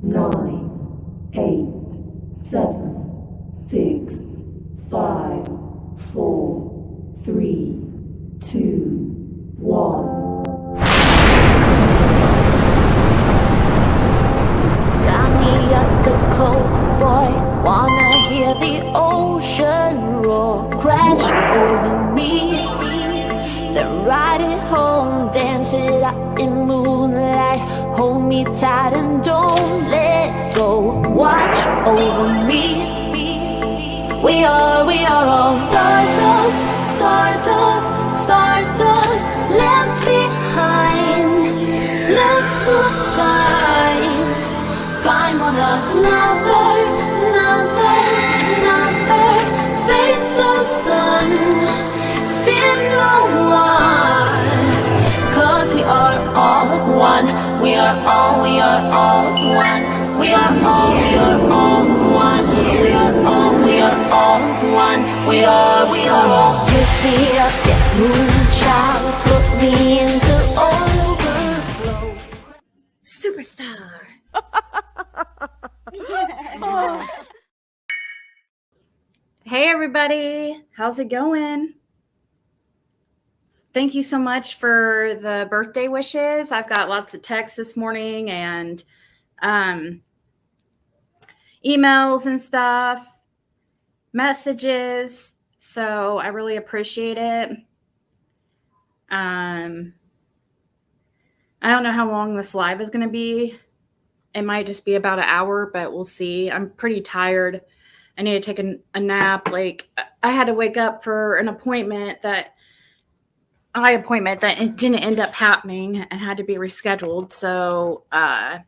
9, 8, 7, 6, 5, 4, 3, 2, 1. Got me up the coast, boy. Wanna hear the ocean roar crash over me. Then ride it home, dance it out in moonlight. Hold me tight and don't let go. Watch over me. We are all stardust, stardust, stardust. Left behind, left to find one another, face the sun, fear no one, 'cause we are all one, we are all one, we are all one, we are all one, we are all. Lift me up, that moonshine, put me into overflow. Superstar. Hey everybody, how's it going? Thank you so much for the birthday wishes. I've got lots of texts this morning and emails and stuff, messages, so I really appreciate it. I don't know how long this live is going to be. It might just be about an hour, but we'll see. I'm pretty tired. I need to take a nap. Like, I had to wake up for an appointment that it didn't end up happening and had to be rescheduled. So I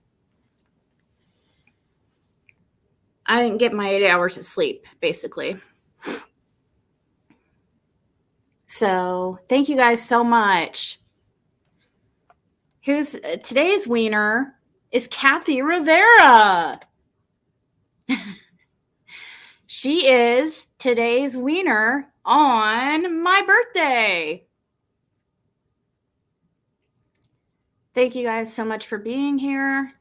didn't get my 8 hours of sleep, basically. So thank you guys so much. Today's wiener is Kathy Rivera. She is today's wiener on my birthday. Thank you guys so much for being here.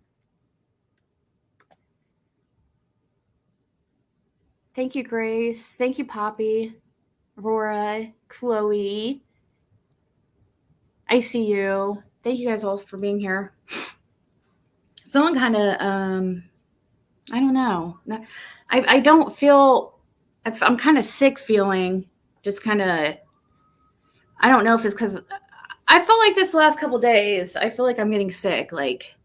Thank you, Grace. Thank you, Poppy, Aurora, Chloe. I see you. Thank you guys all for being here. Feeling kind of, I don't know. I don't feel, I'm kind of sick feeling, just kind of, I don't know if it's because I felt like this last couple days, I feel like I'm getting sick, like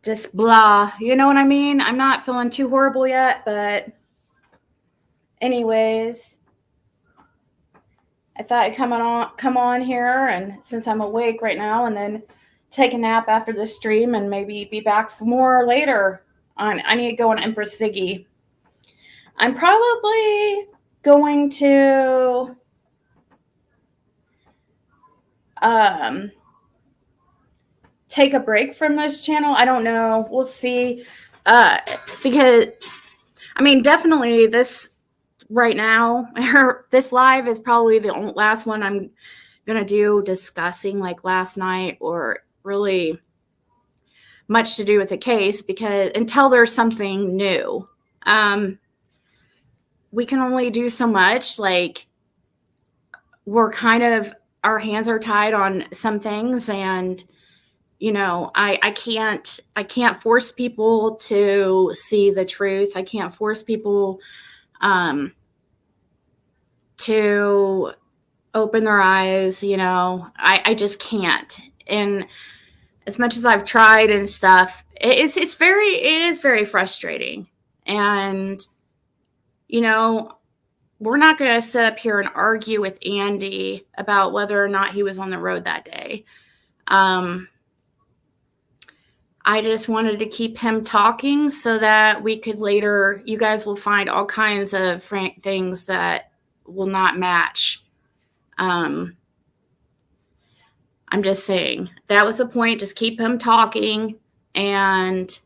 just blah, you know what I mean? I'm not feeling too horrible yet, but anyways, I thought I'd come on here, and since I'm awake right now, and then take a nap after this stream and maybe be back for more later. I need to go on Empress Ziggy. I'm probably going to take a break from this channel. I don't know. We'll see. Because, I mean, definitely this right now, this live is probably the last one I'm going to do discussing like last night or really much to do with the case, because until there's something new, we can only do so much. Like, we're kind of, our hands are tied on some things, and you know, I can't force people to see the truth. I can't force people to open their eyes, you know. I just can't. And as much as I've tried and stuff, it is very frustrating. And, you know, we're not going to sit up here and argue with Andy about whether or not he was on the road that day. I just wanted to keep him talking so that we could later, you guys will find all kinds of things that will not match. I'm just saying, that was the point. Just keep him talking. And,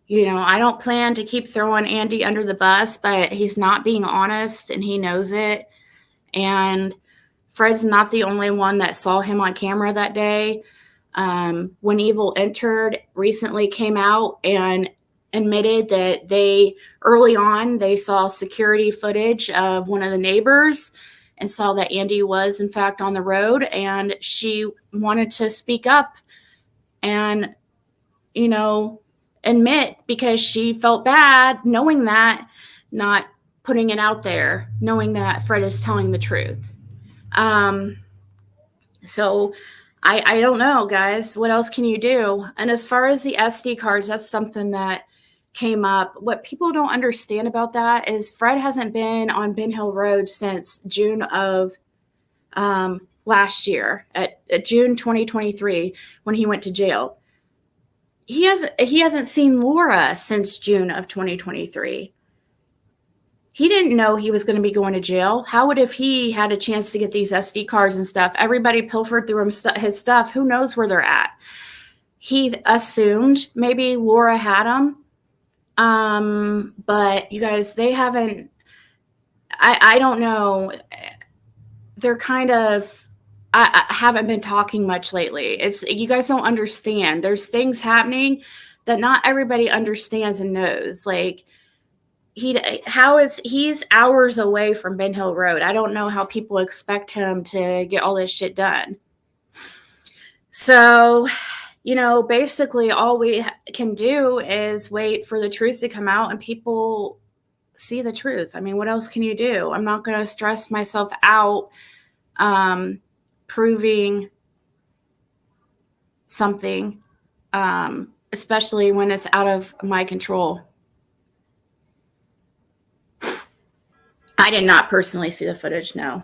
you know, I don't plan to keep throwing Andy under the bus, but he's not being honest and he knows it. And Fred's not the only one that saw him on camera that day. When Evil Entered recently came out and admitted that early on they saw security footage of one of the neighbors and saw that Andy was in fact on the road, and she wanted to speak up and, admit, because she felt bad knowing that, not putting it out there, knowing that Fred is telling the truth. So I don't know, guys. What else can you do? And as far as the SD cards, that's something that came up. What people don't understand about that is Fred hasn't been on Ben Hill Road since June of last year, at June 2023, when he went to jail. He hasn't seen Laura since June of 2023. He didn't know he was going to be going to jail. How would, if he had a chance to get these SD cards and stuff, everybody pilfered through his stuff. Who knows where they're at? He assumed maybe Laura had them. But you guys, they haven't, I don't know. They're kind of, I haven't been talking much lately. You guys don't understand. There's things happening that not everybody understands and knows. Like, he's hours away from Ben Hill Road. I don't know how people expect him to get all this shit done. So, basically all we can do is wait for the truth to come out and people see the truth. I mean, what else can you do? I'm not going to stress myself out proving something, especially when it's out of my control. I did not personally see the footage, no.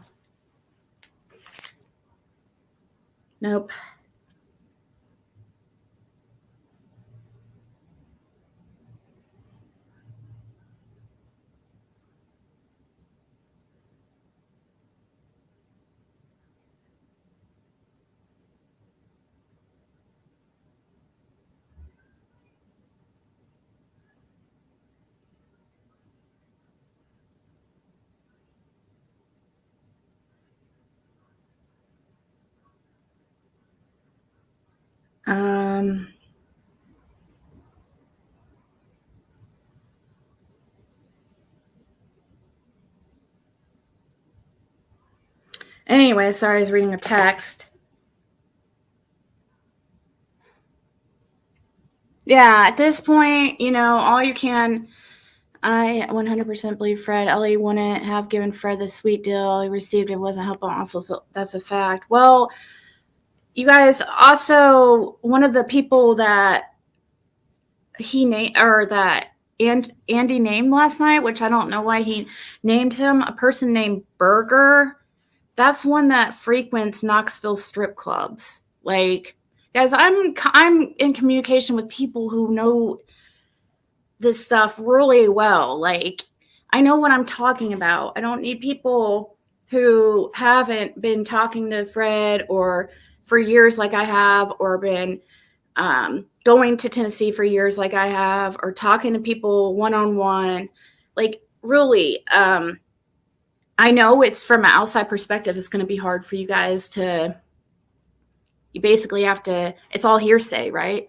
Nope. Anyway, sorry, I was reading a text. Yeah, at this point, all you can, I 100% believe Fred. Ellie wouldn't have given Fred the sweet deal he received. It wasn't helpful awful. So that's a fact. Well, you guys, also, one of the people that he named, or that Andy named last night, which I don't know why he named him, a person named Berger. That's one that frequents Knoxville strip clubs. Like, guys, I'm in communication with people who know this stuff really well. Like, I know what I'm talking about. I don't need people who haven't been talking to Fred or for years like I have, or been going to Tennessee for years like I have, or talking to people one-on-one. Like, really, I know it's from an outside perspective, it's going to be hard for you guys to, you basically have to, it's all hearsay, right?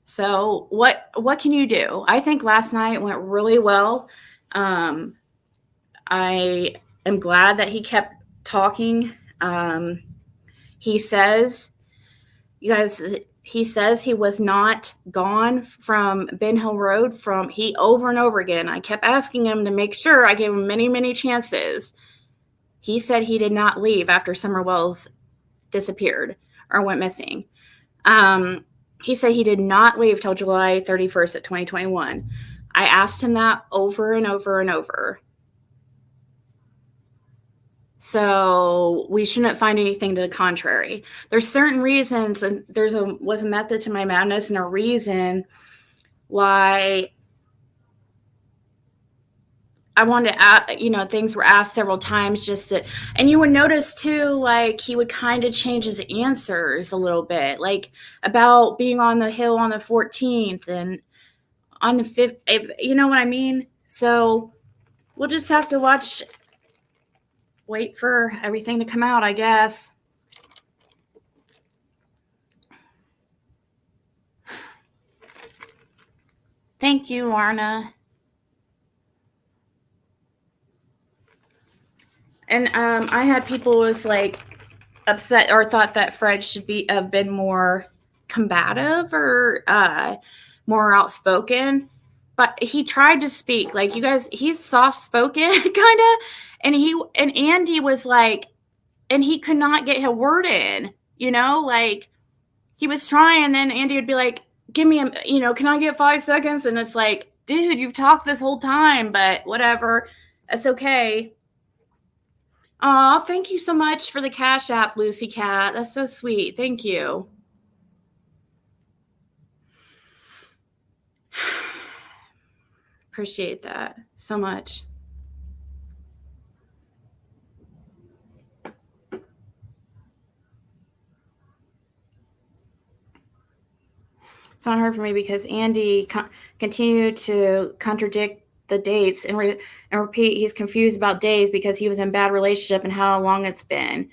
So what can you do? I think last night went really well. I am glad that he kept talking. He says, you guys, he says he was not gone from Ben Hill Road over and over again. I kept asking him to make sure. I gave him many, many chances. He said he did not leave after Summer Wells disappeared or went missing. He said he did not leave till July 31st of 2021. I asked him that over and over and over. So we shouldn't find anything to the contrary. There's certain reasons, and was a method to my madness, and a reason why I wanted to, things were asked several times, just that, and you would notice too, like, he would kind of change his answers a little bit, like about being on the hill on the 14th and on the 5th, if you know what I mean. So we'll just have to wait for everything to come out, I guess. Thank you, Lorna. And I had people was like upset or thought that Fred should have been more combative or more outspoken, but he tried to speak. Like, you guys, he's soft spoken kind of, and Andy was like, and he could not get a word in. Like, he was trying, and then Andy would be like, "Give me can I get 5 seconds?" And it's like, dude, you've talked this whole time, but whatever, that's okay. Aw, thank you so much for the Cash App, Lucy Cat. That's so sweet. Thank you. Appreciate that so much. It's not hard for me because Andy continued to contradict the dates and repeat he's confused about days because he was in a bad relationship and how long it's been.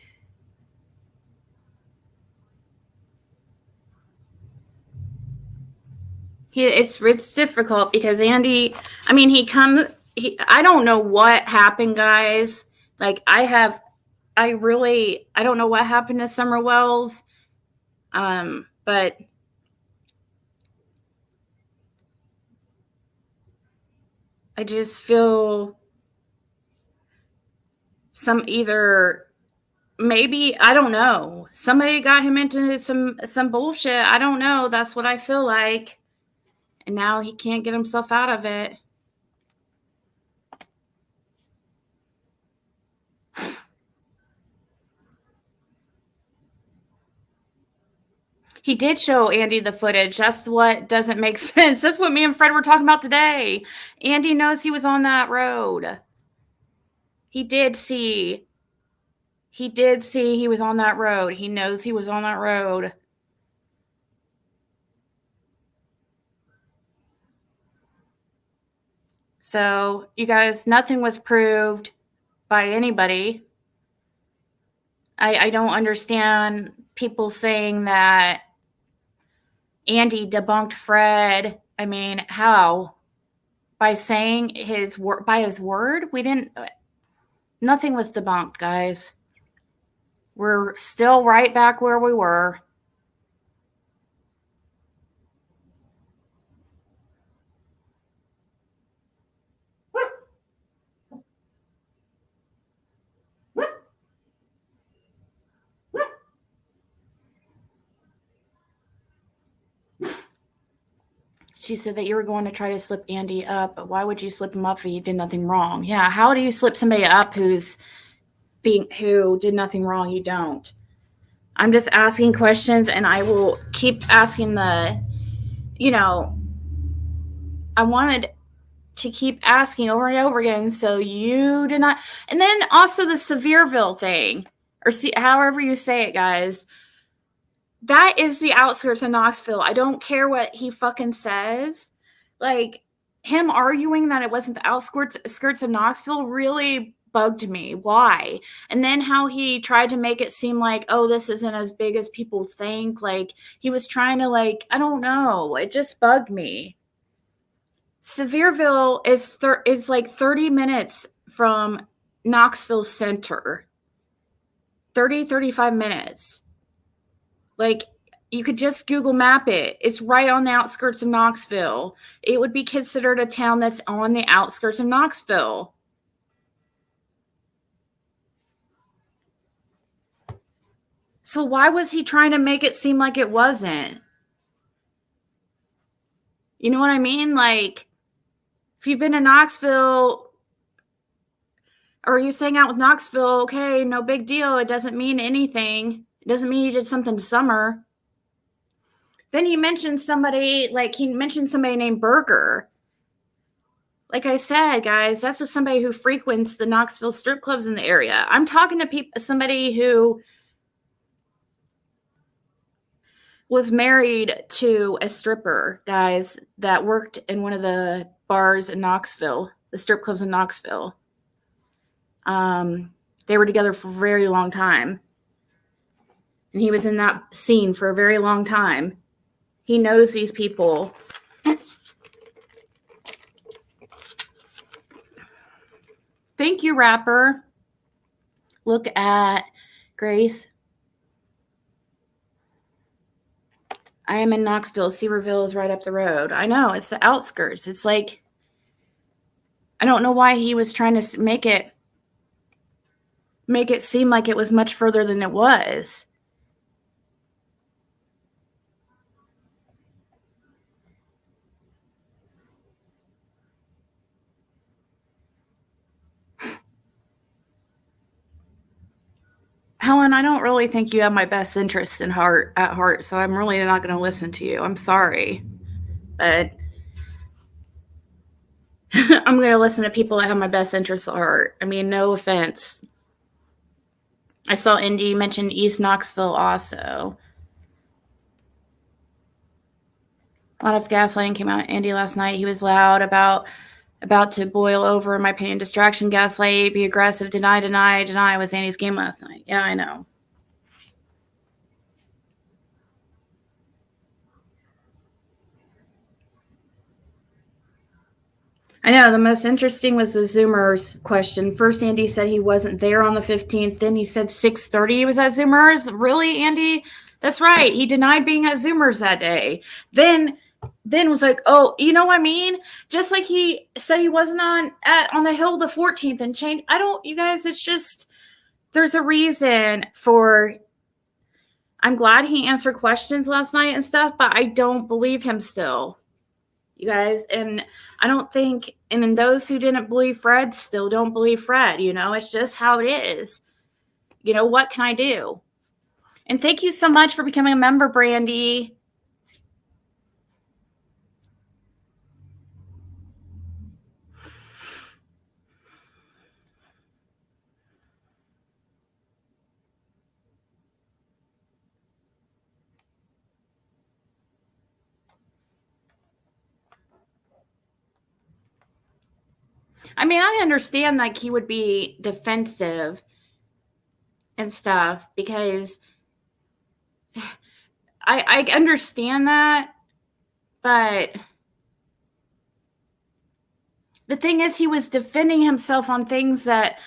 It's difficult because Andy, I mean, I don't know what happened, guys. Like, I don't know what happened to Summer Wells. But I just feel maybe, I don't know, somebody got him into some bullshit. I don't know. That's what I feel like. And now he can't get himself out of it. He did show Andy the footage. That's what doesn't make sense. That's what me and Fred were talking about today. Andy knows he was on that road. He did see he was on that road. He knows he was on that road. So, you guys, nothing was proved by anybody. I don't understand people saying that Andy debunked Fred. I mean, how? By saying his word? Nothing was debunked, guys. We're still right back where we were. She said that you were going to try to slip Andy up, but why would you slip him up if he did nothing wrong? Yeah, how do you slip somebody up who did nothing wrong? You don't. I'm just asking questions, and I will keep asking I wanted to keep asking over and over again, so you did not. And then also the Sevierville thing, or however you say it, guys. That is the outskirts of Knoxville. I don't care what he fucking says. Like, him arguing that it wasn't the outskirts of Knoxville really bugged me. Why? And then how he tried to make it seem like, oh, this isn't as big as people think. Like, he was trying to, like, I don't know. It just bugged me. Sevierville is like 30 minutes from Knoxville Center. 35 minutes. Like, you could just Google map it. It's right on the outskirts of Knoxville. It would be considered a town that's on the outskirts of Knoxville. So why was he trying to make it seem like it wasn't? You know what I mean? Like, if you've been to Knoxville, or you sang out with Knoxville, okay, no big deal. It doesn't mean anything. It doesn't mean you did something to Summer. Then he mentioned somebody named Burger. Like I said, guys, that's just somebody who frequents the Knoxville strip clubs in the area. I'm talking to somebody who was married to a stripper, guys, that worked in one of the bars in Knoxville, the strip clubs in Knoxville. They were together for a very long time. And he was in that scene for a very long time. He knows these people. Thank you, rapper. Look at Grace. I am in Knoxville. Seaverville is right up the road. I know, it's the outskirts. It's like, I don't know why he was trying to make it seem like it was much further than it was. Helen, I don't really think you have my best interests at heart, so I'm really not going to listen to you. I'm sorry. But I'm going to listen to people that have my best interests at heart. I mean, no offense. I saw Indy mention East Knoxville also. A lot of gaslighting came out Andy last night. He was loud about to boil over, in my opinion. Distraction, gaslight, be aggressive, deny was Andy's game last night. Yeah, I know. I know, the most interesting was the Zoomers question. First, Andy said he wasn't there on the 15th. Then he said 6:30 he was at Zoomers. Really, Andy? That's right. He denied being at Zoomers that day. Then was like, oh, you know what I mean? Just like he said he wasn't on the Hill the 14th and changed. You guys, it's just, there's a reason for, I'm glad he answered questions last night and stuff, but I don't believe him still. You guys, and I don't think, and then those who didn't believe Fred still don't believe Fred. It's just how it is. What can I do? And thank you so much for becoming a member, Brandy. I mean, I understand like he would be defensive and stuff because I understand that, but the thing is, he was defending himself on things that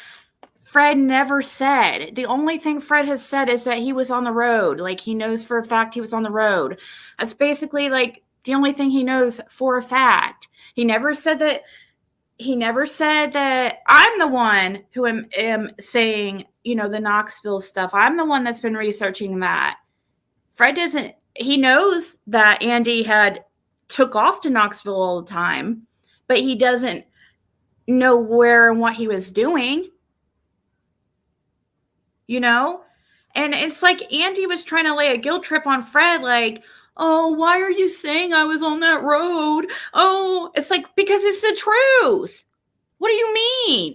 Fred never said. The only thing Fred has said is that he was on the road. Like, he knows for a fact he was on the road. That's basically like the only thing he knows for a fact. He never said that I'm the one who am saying, the Knoxville stuff. I'm the one that's been researching that. Fred doesn't, he knows that Andy had took off to Knoxville all the time, but he doesn't know where and what he was doing. And it's like Andy was trying to lay a guilt trip on Fred, like, oh, why are you saying I was on that road? Oh, it's like, because it's the truth. What do you mean?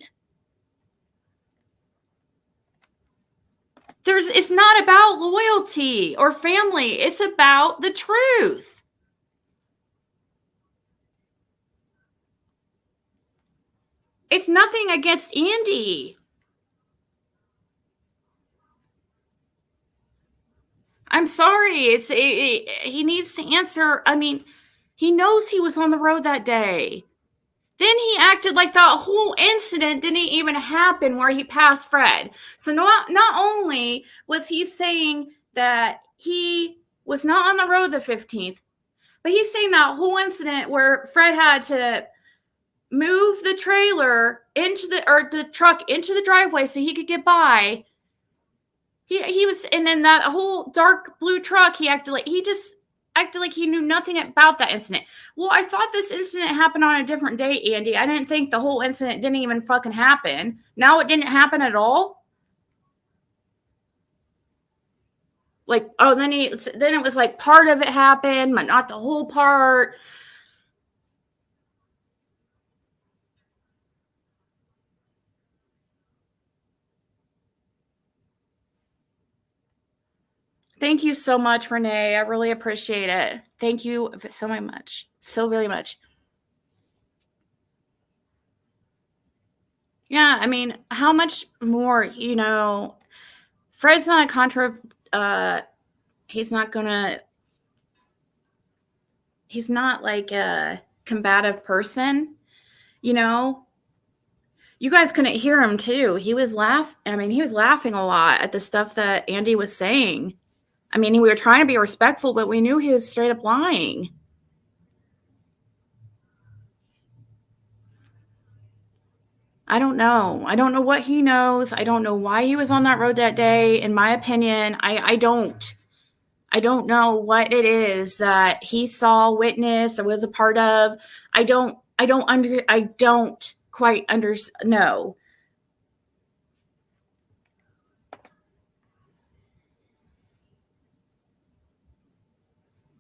It's not about loyalty or family. It's about the truth. It's nothing against Andy. I'm sorry. He needs to answer. I mean, he knows he was on the road that day. Then he acted like that whole incident didn't even happen where he passed Fred. So not only was he saying that he was not on the road the 15th, but he's saying that whole incident where Fred had to move the trailer the truck into the driveway so he could get by. He was, and then that whole dark blue truck, he acted like he knew nothing about that incident. Well, I thought this incident happened on a different day, Andy. I didn't think the whole incident didn't even fucking happen. Now it didn't happen at all? Like, oh, then it was like part of it happened, but not the whole part. Thank you so much, Renee. I really appreciate it. Thank you so much. So very much. Yeah, I mean, how much more, Fred's not he's not like a combative person, You guys couldn't hear him too. He was laughing a lot at the stuff that Andy was saying. I mean, we were trying to be respectful, but we knew he was straight up lying. I don't know. I don't know what he knows. I don't know why he was on that road that day. In my opinion, I don't. I don't know what it is that he saw, witnessed, or was a part of. I don't quite know.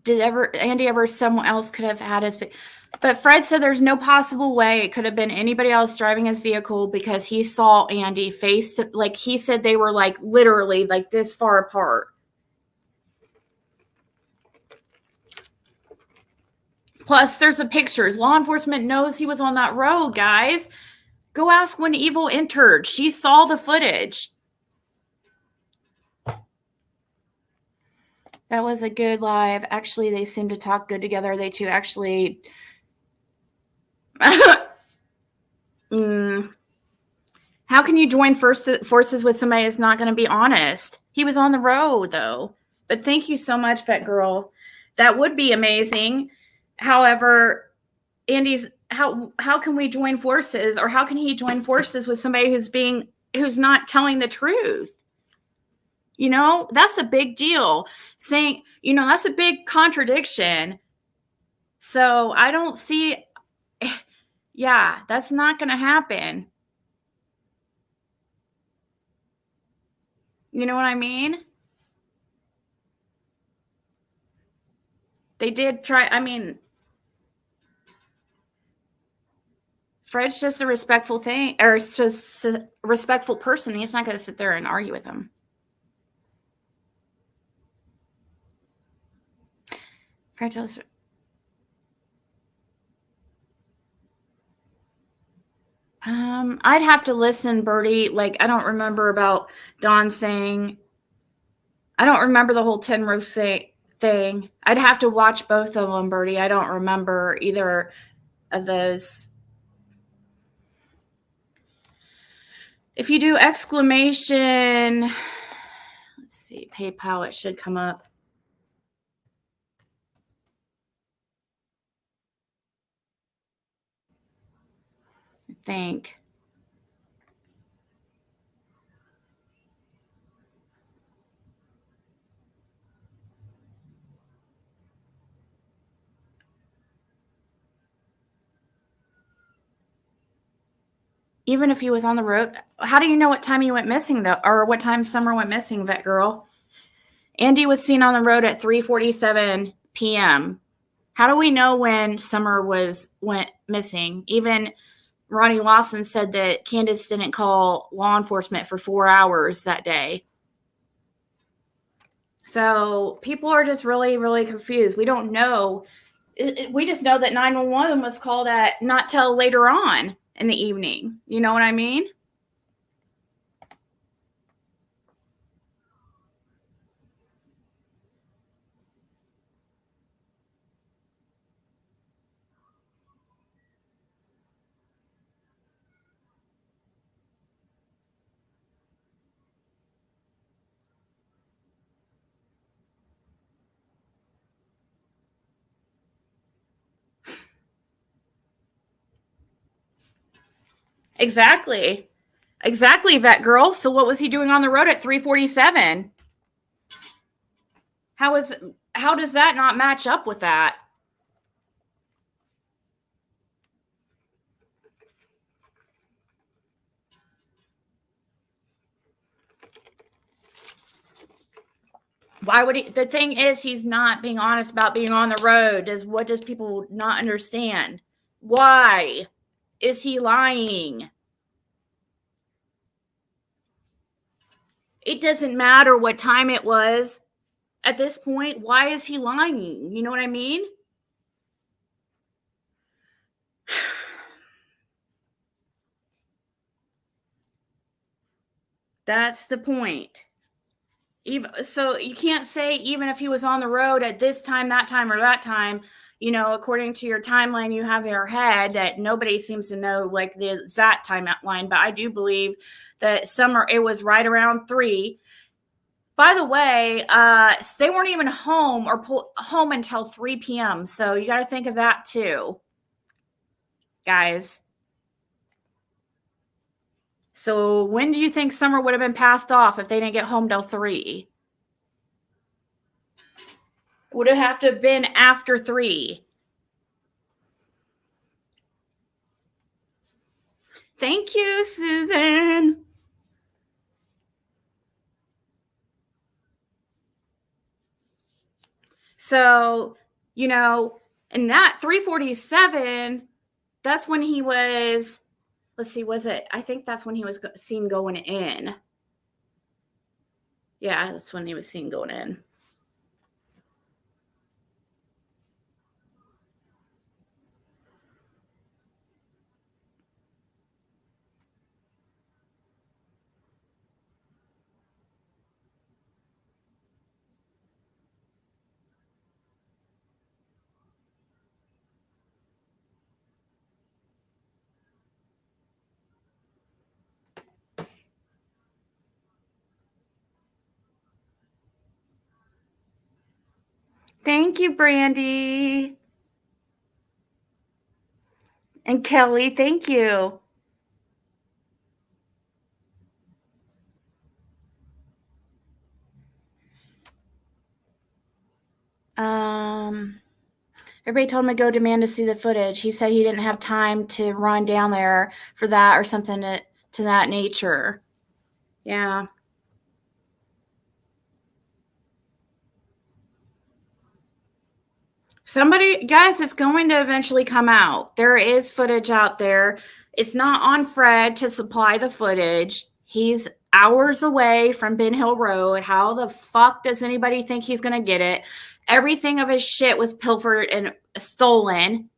Did Andy ever someone else could have had his, but Fred said there's no possible way it could have been anybody else driving his vehicle because he saw Andy face to, like he said they were like literally like this far apart. Plus, there's the pictures. Law enforcement knows he was on that road, guys. Go ask when Evil entered. She saw the footage. That was a good live. Actually, they seem to talk good together. They two actually. How can you join forces with somebody that's not going to be honest? He was on the road, though. But thank you so much, Pet Girl. That would be amazing. However, Andy's how can we join forces, or how can he join forces with somebody who's not telling the truth? You know, that's a big deal. Saying, you know, that's a big contradiction. So I don't see, yeah, that's not going to happen. You know what I mean? They did try, I mean, Fred's just a respectful thing, or just a respectful person. He's not going to sit there and argue with him. Fred tells her, I'd have to listen, Birdie. Like, I don't remember about Dawn saying, I don't remember the whole Tin Roof thing. I'd have to watch both of them, Birdie. I don't remember either of those. If you do exclamation, let's see, PayPal, it should come up. I think. Even if he was on the road, how do you know what time he went missing, though, or what time Summer went missing, Vet Girl? Andy was seen on the road at 3:47 p.m. How do we know when Summer went missing? Even Ronnie Lawson said that Candace didn't call law enforcement for 4 hours that day. So people are just really, really confused. We don't know. We just know that 911 was called at not till later on in the evening. You know what I mean? Exactly. Exactly, Vet Girl. So what was he doing on the road at 3:47? How does that not match up with that? Why would he? The thing is, he's not being honest about being on the road. What does people not understand? Why is he lying? It doesn't matter what time it was at this point. Why is he lying? You know what I mean? That's the point. So you can't say even if he was on the road at this time, that time, or that time, according to your timeline you have in your head, that nobody seems to know like the exact timeline. But I do believe that it was right around 3. By the way, they weren't even home home until 3 p.m. So you got to think of that too, guys. So when do you think Summer would have been passed off if they didn't get home till 3? Would it have to have been after 3? Thank you, Susan. So, in that 347, that's when he was, let's see, I think that's when he was seen going in. Yeah, that's when he was seen going in. Thank you, Brandy. And Kelly, thank you. Everybody told him to go demand to see the footage. He said he didn't have time to run down there for that or something to that nature. Yeah. Guys, it's going to eventually come out. There is footage out there. It's not on Fred to supply the footage. He's hours away from Ben Hill Road. How the fuck does anybody think he's going to get it? Everything of his shit was pilfered and stolen.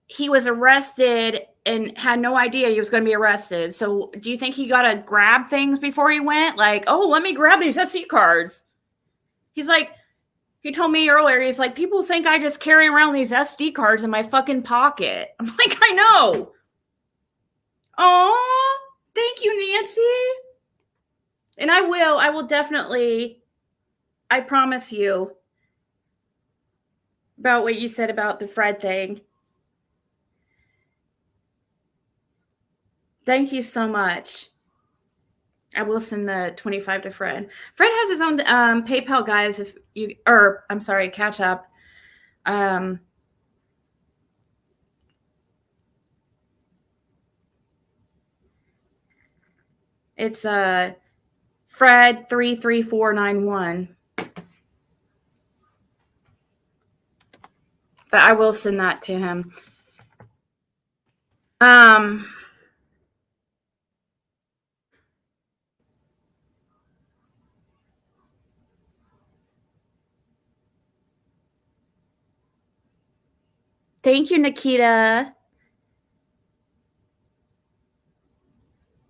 He was arrested and had no idea he was going to be arrested. So do you think he got to grab things before he went? Like, oh, let me grab these SD cards. He's like, he told me earlier, he's like, people think I just carry around these SD cards in my fucking pocket. I'm like, I know. Oh, thank you, Nancy. And I will definitely, I promise you, about what you said about the Fred thing. Thank you so much. I will send the 25 to Fred. Fred has his own PayPal, guys. Catch up. It's Fred 33491. But I will send that to him. Thank you, Nikita.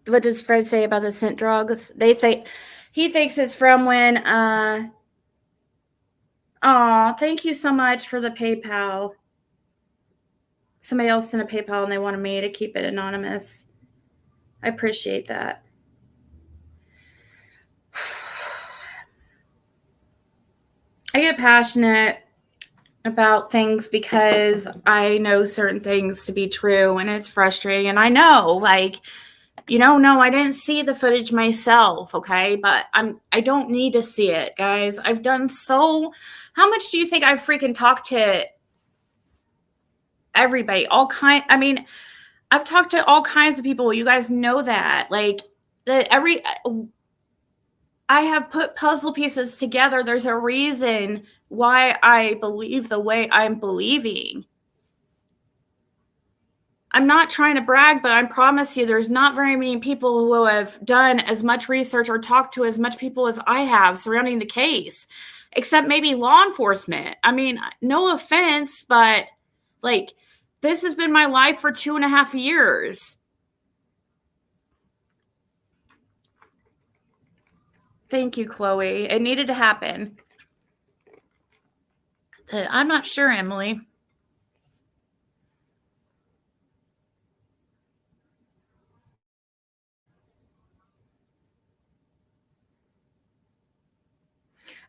What does Fred say about the scent drugs? He thinks it's from when thank you so much for the PayPal. Somebody else sent a PayPal and they wanted me to keep it anonymous. I appreciate that. I get passionate about things because I know certain things to be true, and it's frustrating. And I know, like, no, I didn't see the footage myself, okay? But I don't need to see it, guys. I've done how much do you think I've freaking talked to everybody? I've talked to all kinds of people. You guys know that. Like, I have put puzzle pieces together. There's a reason why I believe the way I'm believing. I'm not trying to brag, but I promise you there's not very many people who have done as much research or talked to as much people as I have surrounding the case, except maybe law enforcement. I mean, no offense, but like, this has been my life for 2.5 years. Thank you, Chloe. It needed to happen. I'm not sure, Emily.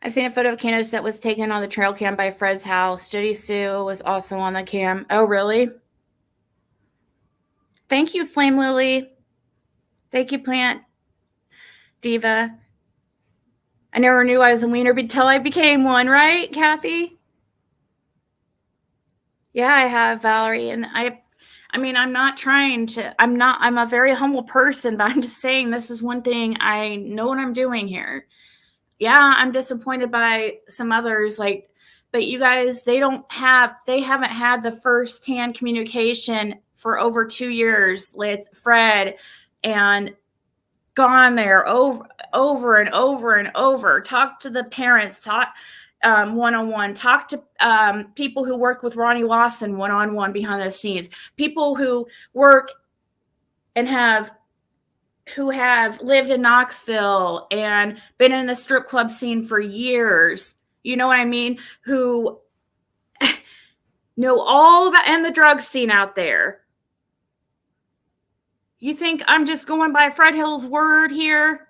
I've seen a photo of Candace that was taken on the trail cam by Fred's house. Judy Sue was also on the cam. Oh, really? Thank you, Flame Lily. Thank you, Plant Diva. I never knew I was a wiener until I became one, right, Kathy? Yeah, I have, Valerie. And I mean, I'm a very humble person, but I'm just saying this is one thing. I know what I'm doing here. Yeah, I'm disappointed by some others, but you guys, they haven't had the firsthand communication for over 2 years with Fred and gone there over and over and over. Talk to the parents, talk one-on-one, talk to people who work with Ronnie Lawson one-on-one behind the scenes, people who work and who have lived in Knoxville and been in the strip club scene for years. You know what I mean? Who know all about, and the drug scene out there. You think I'm just going by Fred Hill's word here?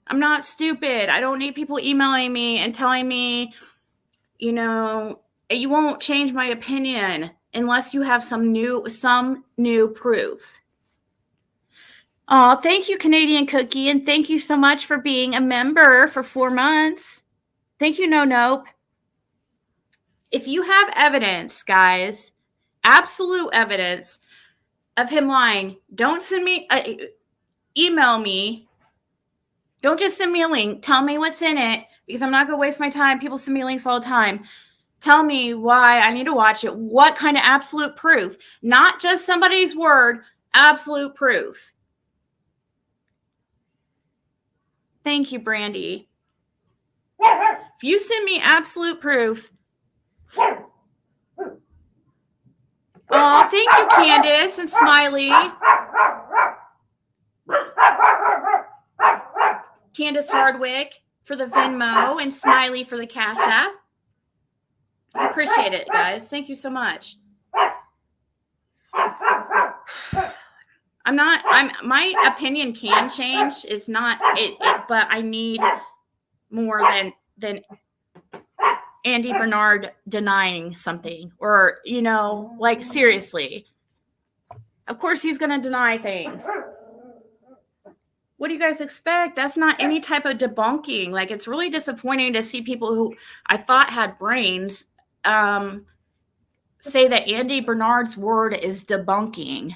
I'm not stupid. I don't need people emailing me and telling me, you won't change my opinion unless you have some new proof. Oh, thank you, Canadian Cookie, and thank you so much for being a member for 4 months. Thank you, No Nope. If you have evidence, guys, absolute evidence of him lying, don't send me, email me. Don't just send me a link. Tell me what's in it, because I'm not going to waste my time. People send me links all the time. Tell me why I need to watch it. What kind of absolute proof? Not just somebody's word, absolute proof. Thank you, Brandy. If you send me absolute proof. Oh, thank you, Candace and Smiley. Candace Hardwick for the Venmo and Smiley for the Cash App. I appreciate it, guys. Thank you so much. My opinion can change. It's not it, but I need more than Andy Bernard denying something, or seriously. Of course he's going to deny things. What do you guys expect? That's not any type of debunking. It's really disappointing to see people who I thought had brains say that Andy Bernard's word is debunking.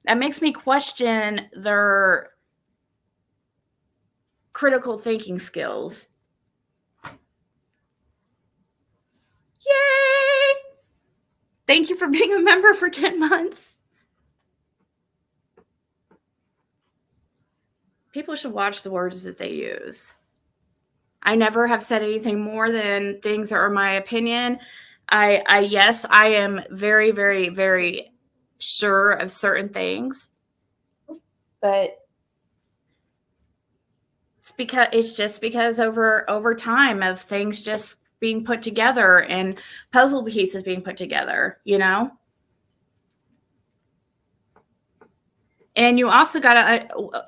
That makes me question their critical thinking skills. Yay! Thank you for being a member for 10 months. People should watch the words that they use. I never have said anything more than things that are my opinion. Yes, I am very, very, very sure of certain things, but it's just because over time of things just being put together and puzzle pieces being put together, And you also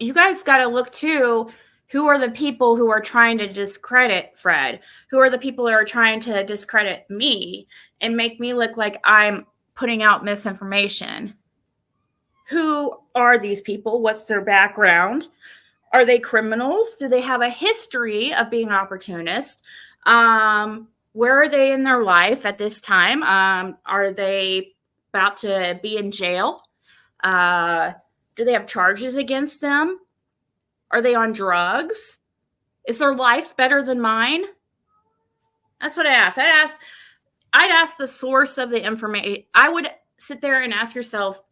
you guys gotta look too. Who are the people who are trying to discredit Fred? Who are the people that are trying to discredit me and make me look like I'm putting out misinformation? Who are these people? What's their background? Are they criminals? Do they have a history of being opportunist? Where are they in their life at this time? Are they about to be in jail? Do they have charges against them? Are they on drugs? Is their life better than mine? That's what I asked. I'd ask the source of the information. I would sit there and ask yourself,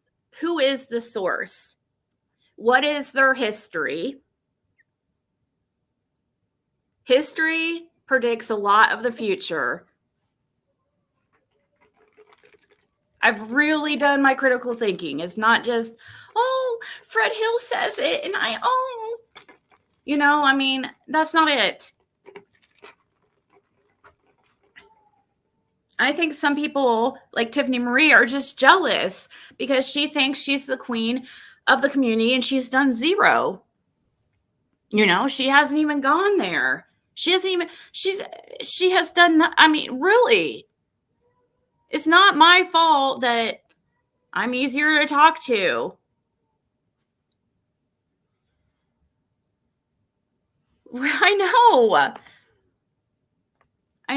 who is the source? What is their history? History predicts a lot of the future. I've really done my critical thinking. It's not just, oh, Fred Hill says it, and I mean, that's not it. I think some people, like Tiffany Marie, are just jealous because she thinks she's the queen of the community and she's done zero. She hasn't even gone there. She has done, I mean, really. It's not my fault that I'm easier to talk to. I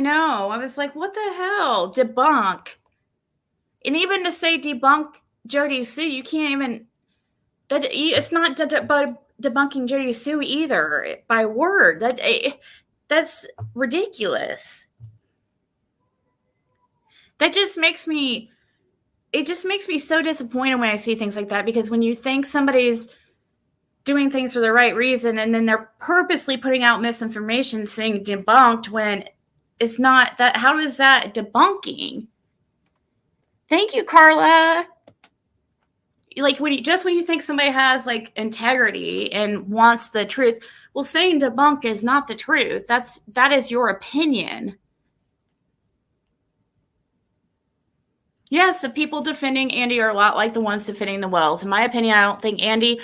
know. I was like, what the hell? Debunk. And even to say debunk Jody Sue, you can't even. It's not debunking Jody Sue either by word. That's ridiculous. That just makes me. It just makes me so disappointed when I see things like that, because when you think somebody's doing things for the right reason and then they're purposely putting out misinformation saying debunked when it's not that, how is that debunking? Thank you, Carla. Like when you think somebody has like integrity and wants the truth, well, saying debunk is not the truth. That is your opinion. Yes, the people defending Andy are a lot like the ones defending the Wells. In my opinion, I don't think Andy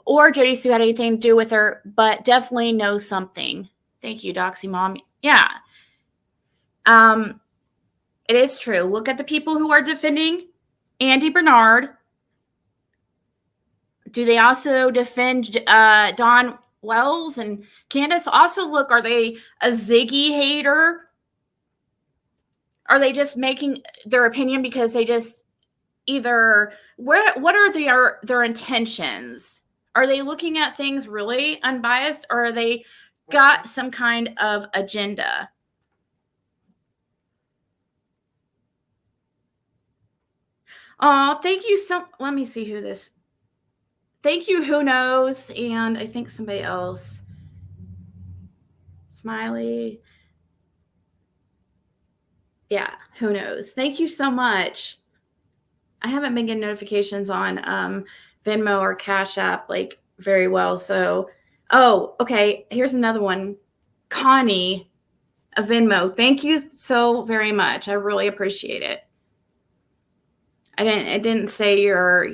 or Jody Sue had anything to do with her, but definitely knows something. Thank you, Doxy Mom. Yeah. It is true. Look at the people who are defending Andy Bernard. Do they also defend Don Wells and Candace? Also, look, are they a Ziggy hater? Are they just making their opinion because they just either what are their intentions? Are they looking at things really unbiased, or are they got some kind of agenda? Oh, thank you let me see who this. Thank you, Who Knows, and I think somebody else. Smiley. Yeah, Who Knows. Thank you so much. I haven't been getting notifications on Venmo or Cash App like very well. So, okay. Here's another one. Connie, a Venmo. Thank you so very much. I really appreciate it. It didn't say your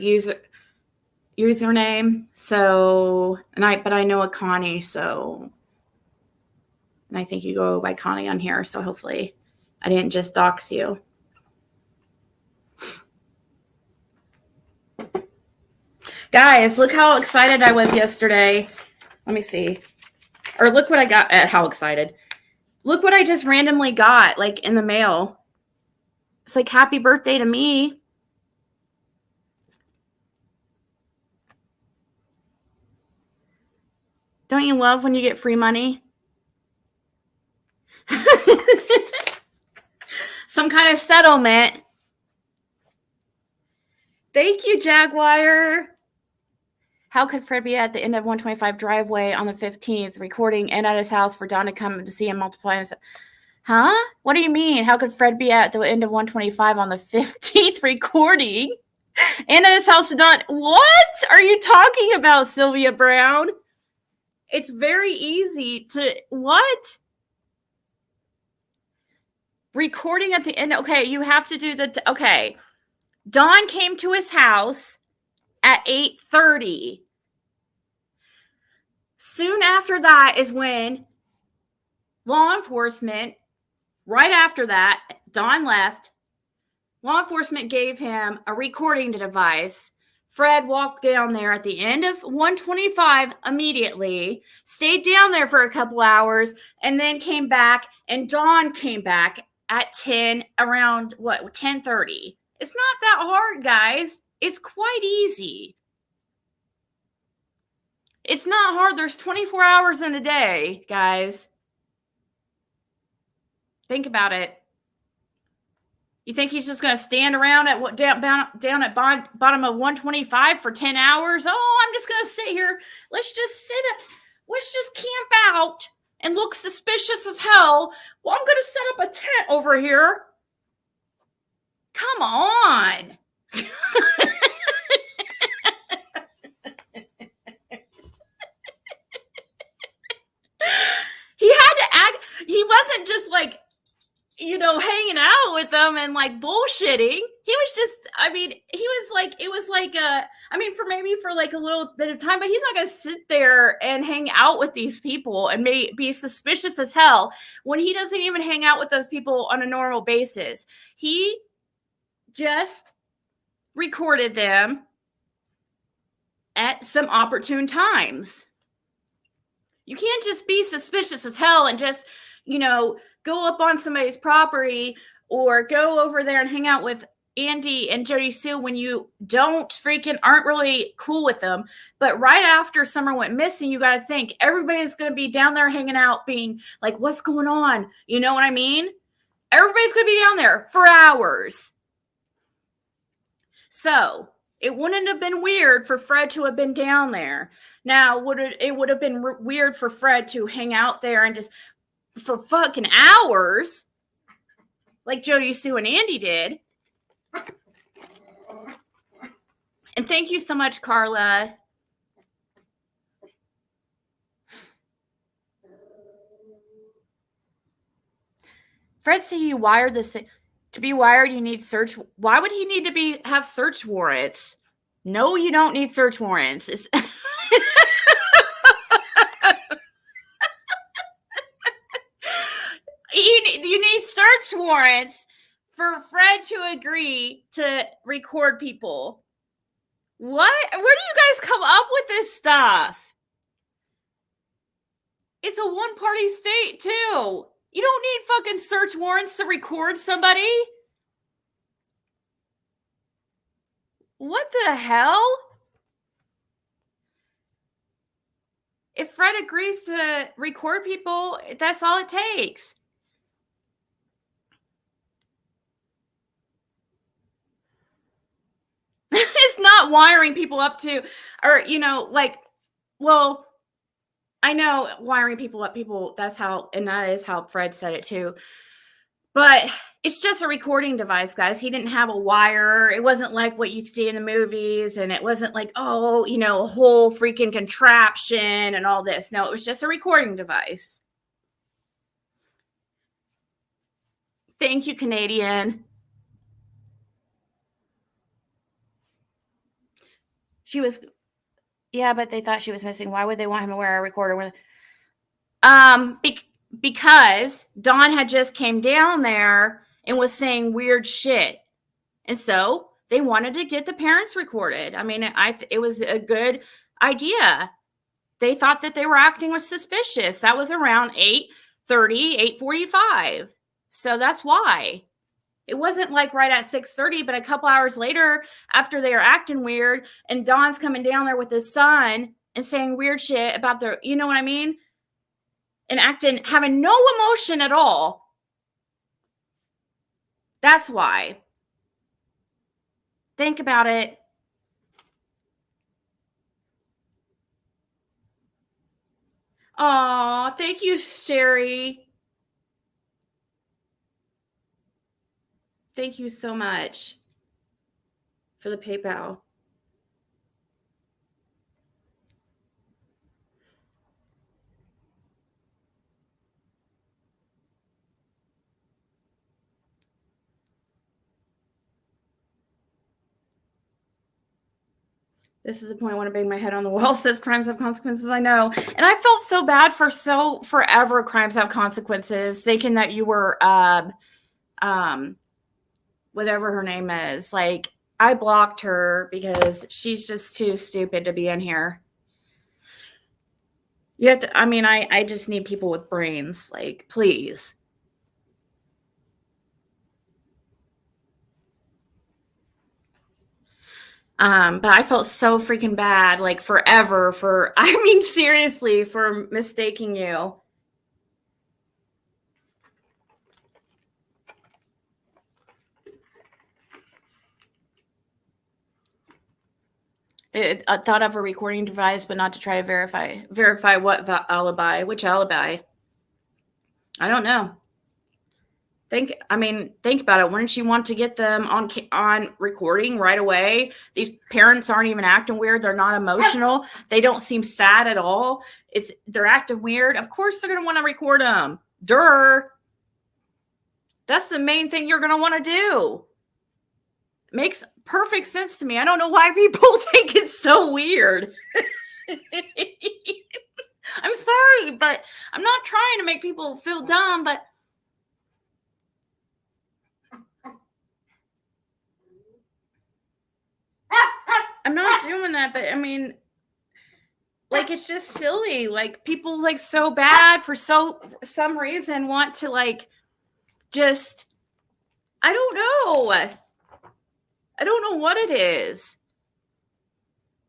username. So, but I know a Connie. So, and I think you go by Connie on here. So hopefully I didn't just dox you. Guys, look how excited I was yesterday. Let me see. Or look what I got. How excited. Look what I just randomly got, like, in the mail. It's like, happy birthday to me. Don't you love when you get free money? Some kind of settlement. Thank you, Jaguar. How could Fred be at the end of 125 driveway on the 15th recording and at his house for Don to come to see him multiply himself? Huh? What do you mean? How could Fred be at the end of 125 on the 15th recording and at his house to Don? What are you talking about, Sylvia Brown? It's very easy to... What? Recording at the end. Okay, you have to do the... Okay. Don came to his house at 8:30. Soon after that is when law enforcement, right after that, Don left. Law enforcement gave him a recording device. Fred walked down there at the end of 125 immediately, stayed down there for a couple hours, and then came back, and Don came back at 10:30. It's not that hard, guys. It's quite easy. It's not hard. There's 24 hours in a day, guys. Think about it. You think he's just going to stand around at down at bottom of 125 for 10 hours? Oh, I'm just going to sit here. Let's just camp out and look suspicious as hell. Well, I'm going to set up a tent over here. Come on. he wasn't just like, you know, hanging out with them and like bullshitting. He was just, I mean, he was like, it was like, I mean, for like a little bit of time, but he's not going to sit there and hang out with these people and be suspicious as hell when he doesn't even hang out with those people on a normal basis. He just recorded them at some opportune times. You can't just be suspicious as hell and just, you know, go up on somebody's property or go over there and hang out with Andy and Jody Sue when you aren't really cool with them. But right after Summer went missing, you got to think everybody's going to be down there hanging out being like, what's going on? You know what I mean? Everybody's going to be down there for hours. So it wouldn't have been weird for Fred to have been down there. Now, it would have been weird for Fred to hang out there and just for fucking hours like Jody Sue and Andy did. And thank you so much, Carla. Fred said you wired this. To be wired, you need search. Why would he need to have search warrants? No, you don't need search warrants. You need search warrants for Fred to agree to record people. What? Where do you guys come up with this stuff? It's a one-party state, too. You don't need fucking search warrants to record somebody. What the hell? If Fred agrees to record people, that's all it takes. It's not wiring people up to, or, you know, like, well, I know wiring people up, that is how Fred said it too. But it's just a recording device, guys. He didn't have a wire. It wasn't like what you see in the movies. And it wasn't like, oh, you know, a whole freaking contraption and all this. No, it was just a recording device. Thank you, Canadian. She was, yeah, but they thought she was missing. Why would they want him to wear a recorder? Because Dawn had just came down there and was saying weird shit. And so they wanted to get the parents recorded. I mean, it was a good idea. They thought that they were acting suspicious. That was around 8:30, 8:45. So that's why. It wasn't like right at 6:30, but a couple hours later, after they were acting weird, and Dawn's coming down there with his son and saying weird shit about their, you know what I mean? And having no emotion at all. That's why. Think about it. Aw, thank you, Sherry. Thank you so much for the PayPal. This is the point I want to bang my head on the wall. Says crimes have consequences. I know. And I felt so bad for forever. Crimes have consequences. Thinking that you were, whatever her name is. Like, I blocked her because she's just too stupid to be in here. You have to, I mean, I just need people with brains. Like, please. But I felt so freaking bad, like forever seriously, for mistaking you. I thought of a recording device, but not to try to verify what alibi, which alibi? I don't know. Think about it. Wouldn't you want to get them on recording right away? These parents aren't even acting weird. They're not emotional. They don't seem sad at all. They're acting weird. Of course, they're going to want to record them. Durr. That's the main thing you're going to want to do. It makes perfect sense to me. I don't know why people think it's so weird. I'm sorry, but I'm not trying to make people feel dumb, but I'm not doing that. But I mean, like, it's just silly. Like, people like so bad for some reason want to like just, I don't know what it is.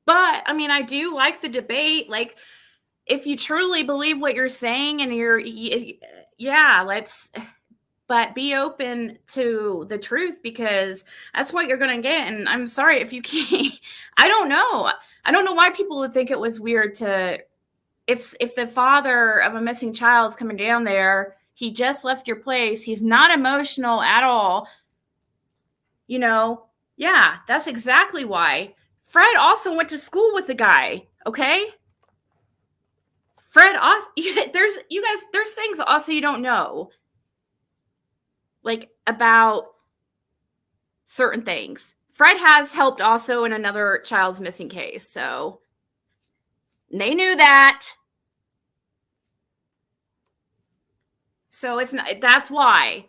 But I mean, I do like the debate. Like, if you truly believe what you're saying and but be open to the truth, because that's what you're going to get. And I'm sorry if you can't. I don't know why people would think it was weird to, if the father of a missing child's coming down there, he just left your place, he's not emotional at all, yeah, that's exactly why. Fred also went to school with the guy, okay? Fred also, there's things also you don't know, like, about certain things. Fred has helped also in another child's missing case, so they knew that. So it's not, that's why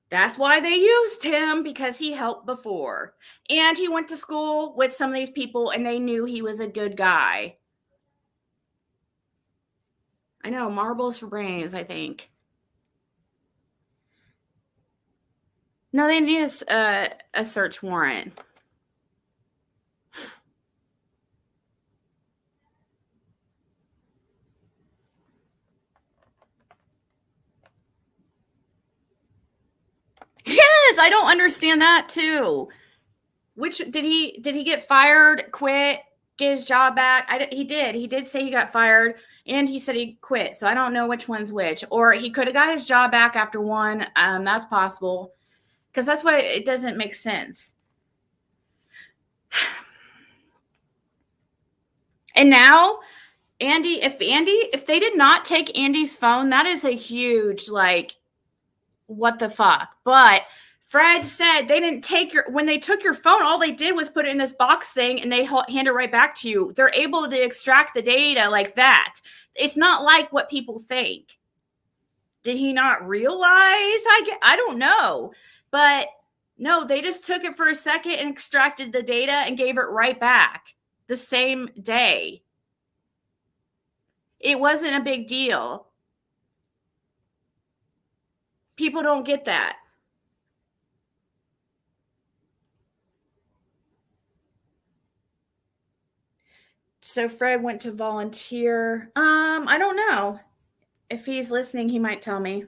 they used him, because he helped before. And he went to school with some of these people and they knew he was a good guy. I know, marbles for brains, I think. No, they need a search warrant. Yes, I don't understand that too. Which did he get fired, quit, get his job back? He did say he got fired, and he said he quit. So I don't know which one's which. Or he could have got his job back after one. That's possible, because that's what it doesn't make sense. And now if they did not take Andy's phone, that is a huge, like, what the fuck. But Fred said they didn't take when they took your phone, all they did was put it in this box thing and they hand it right back to you. They're able to extract the data like that. It's not like what people think. Did he not realize? I don't know. But no, they just took it for a second and extracted the data and gave it right back the same day. It wasn't a big deal. People don't get that. So Fred went to volunteer. I don't know. If he's listening, he might tell me.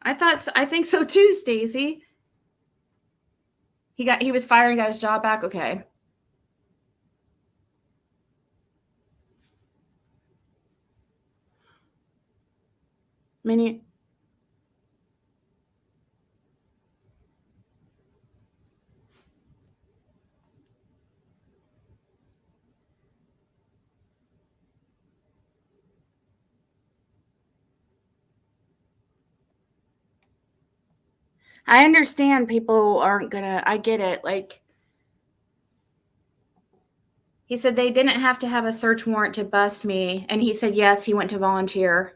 I think so too, Stacey. He was fired and got his job back. Okay. I understand people aren't gonna, I get it. Like, he said they didn't have to have a search warrant to bust me. And he said, yes, he went to volunteer.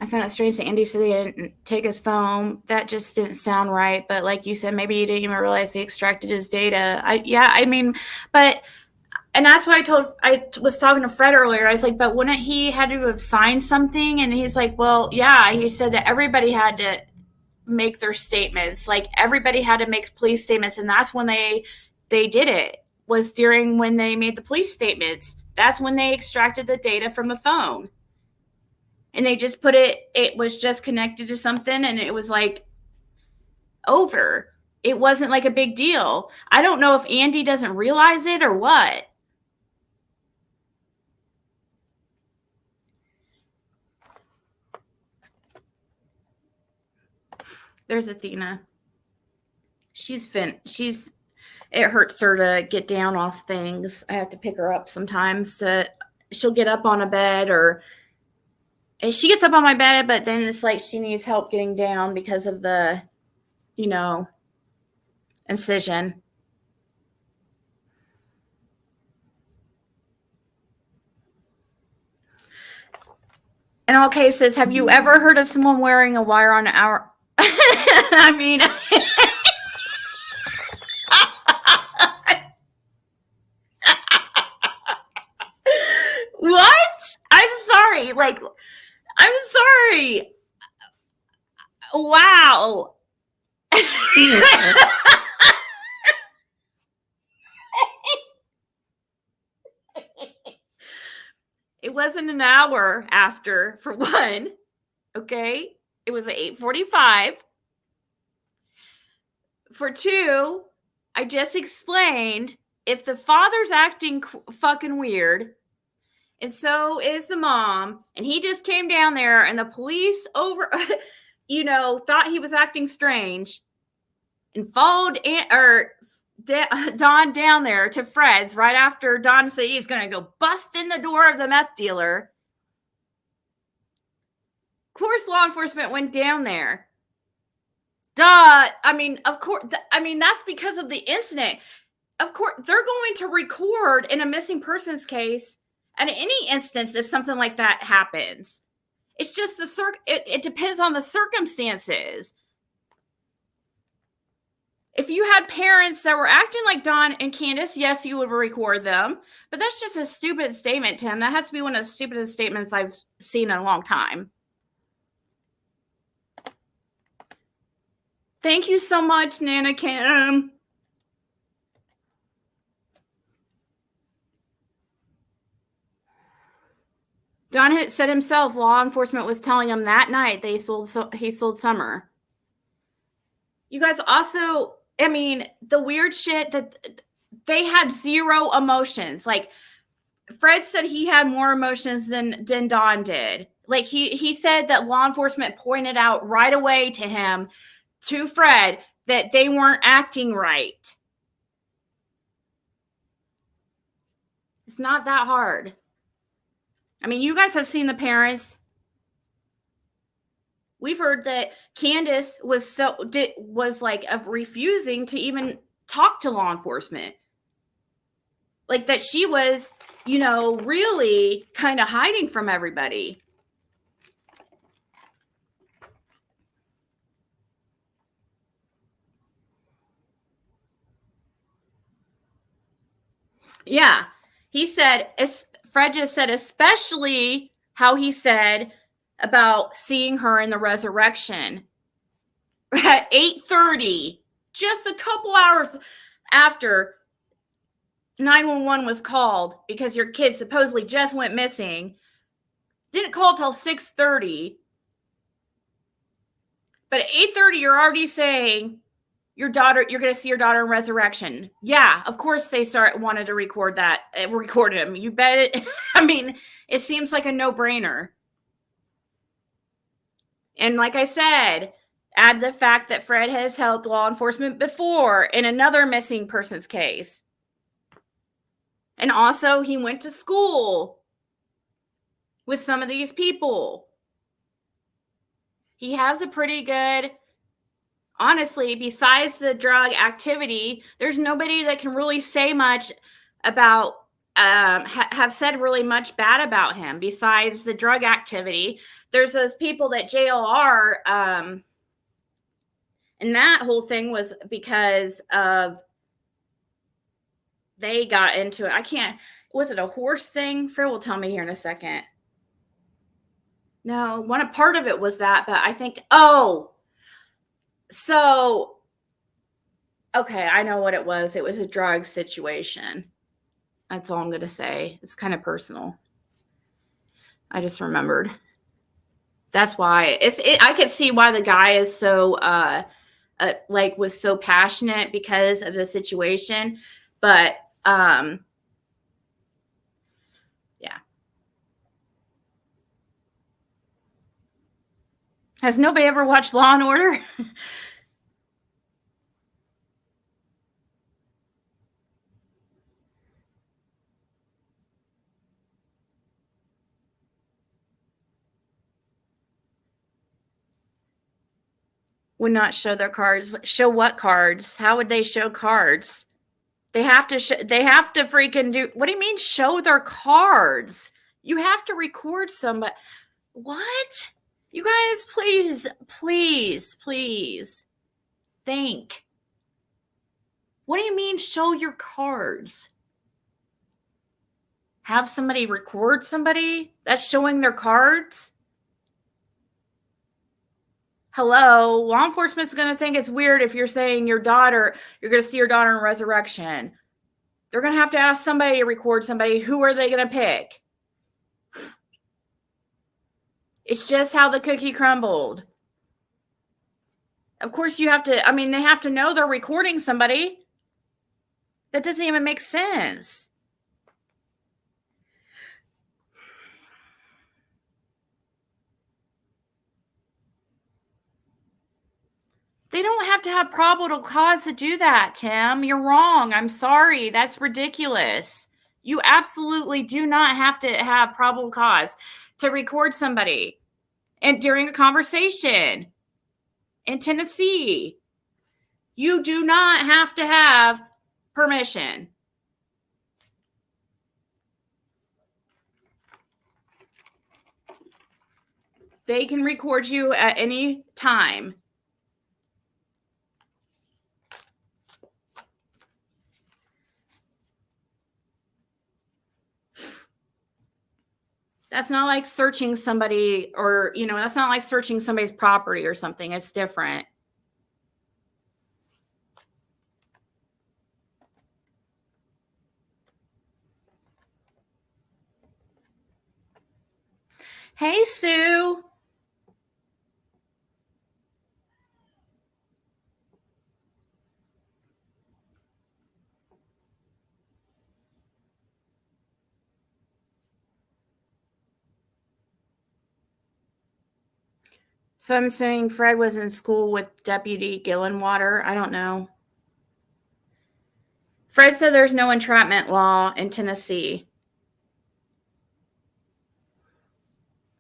I found it strange that Andy said he didn't take his phone. That just didn't sound right. But like you said, maybe he didn't even realize he extracted his data. And that's why I was talking to Fred earlier. I was like, but wouldn't he had to have signed something? And he's like, well, yeah. He said that everybody had to make their statements. Like, everybody had to make police statements. And that's when they did it, was during when they made the police statements. That's when they extracted the data from the phone. And they just it was just connected to something and it was like over. It wasn't like a big deal. I don't know if Andy doesn't realize it or what. There's Athena. It hurts her to get down off things. I have to pick her up sometimes she'll get up on a bed or she gets up on my bed, but then it's like she needs help getting down because of the, incision. In all cases, have you ever heard of someone wearing a wire on our? I mean, what? I'm sorry. I'm sorry. Wow. It wasn't an hour after, for one. Okay? It was at 8:45. For two, I just explained if the father's acting fucking weird, and so is the mom, and he just came down there, and the police thought he was acting strange, and followed Don down there to Fred's right after Don said he's going to go bust in the door of the meth dealer. Of course, law enforcement went down there. Duh. I mean, of course. That's because of the incident. Of course, they're going to record in a missing persons case at any instance if something like that happens. It's just it depends on the circumstances. If you had parents that were acting like Don and Candace, yes, you would record them. But that's just a stupid statement, Tim. That has to be one of the stupidest statements I've seen in a long time. Thank you so much, Nana Kim. Don had said himself, law enforcement was telling him that night he sold Summer. You guys also, the weird shit that they had zero emotions. Like, Fred said he had more emotions than Don did. Like, he said that law enforcement pointed out right away to Fred, that they weren't acting right. It's not that hard. You guys have seen the parents. We've heard that Candace was refusing to even talk to law enforcement. Like, that she was, really kind of hiding from everybody. Yeah. He said, Fred just said, especially how he said about seeing her in the resurrection at 8:30, just a couple hours after 911 was called because your kid supposedly just went missing. Didn't call till 6:30. But at 8:30, you're already saying you're going to see your daughter in resurrection. Yeah, of course they wanted to record that. Recorded him. You bet it. It seems like a no-brainer. And like I said, add the fact that Fred has helped law enforcement before in another missing persons case. And also, he went to school with some of these people. He has a pretty good, honestly, besides the drug activity, there's nobody that can really say much about, have said really much bad about him besides the drug activity. There's those people that JLR, and that whole thing was because of, they got into it. Was it a horse thing? Phil will tell me here in a second. No, part of it was that, but I think, okay, I know what it was. It was a drug situation. That's all I'm going to say. It's kind of personal. I just remembered. That's why I could see why the guy is so like was so passionate because of the situation, but yeah. Has nobody ever watched Law and Order? Would not show their cards. Show what cards? How would they show cards? They have to they have to freaking do. What do you mean show their cards? You have to record somebody. What? You guys, please think. What do you mean show your cards? Have somebody record somebody? That's showing their cards? Hello, law enforcement's going to think it's weird if you're saying you're going to see your daughter in resurrection. They're going to have to ask somebody to record somebody. Who are they going to pick? It's just how the cookie crumbled. Of course, they have to know they're recording somebody. That doesn't even make sense. They don't have to have probable cause to do that, Tim. You're wrong. I'm sorry. That's ridiculous. You absolutely do not have to have probable cause to record somebody and during a conversation in Tennessee. You do not have to have permission. They can record you at any time. That's not like searching somebody or, that's not like searching somebody's property or something. It's different. Hey, Sue. So I'm assuming Fred was in school with Deputy Gillenwater. I don't know. Fred said there's no entrapment law in Tennessee.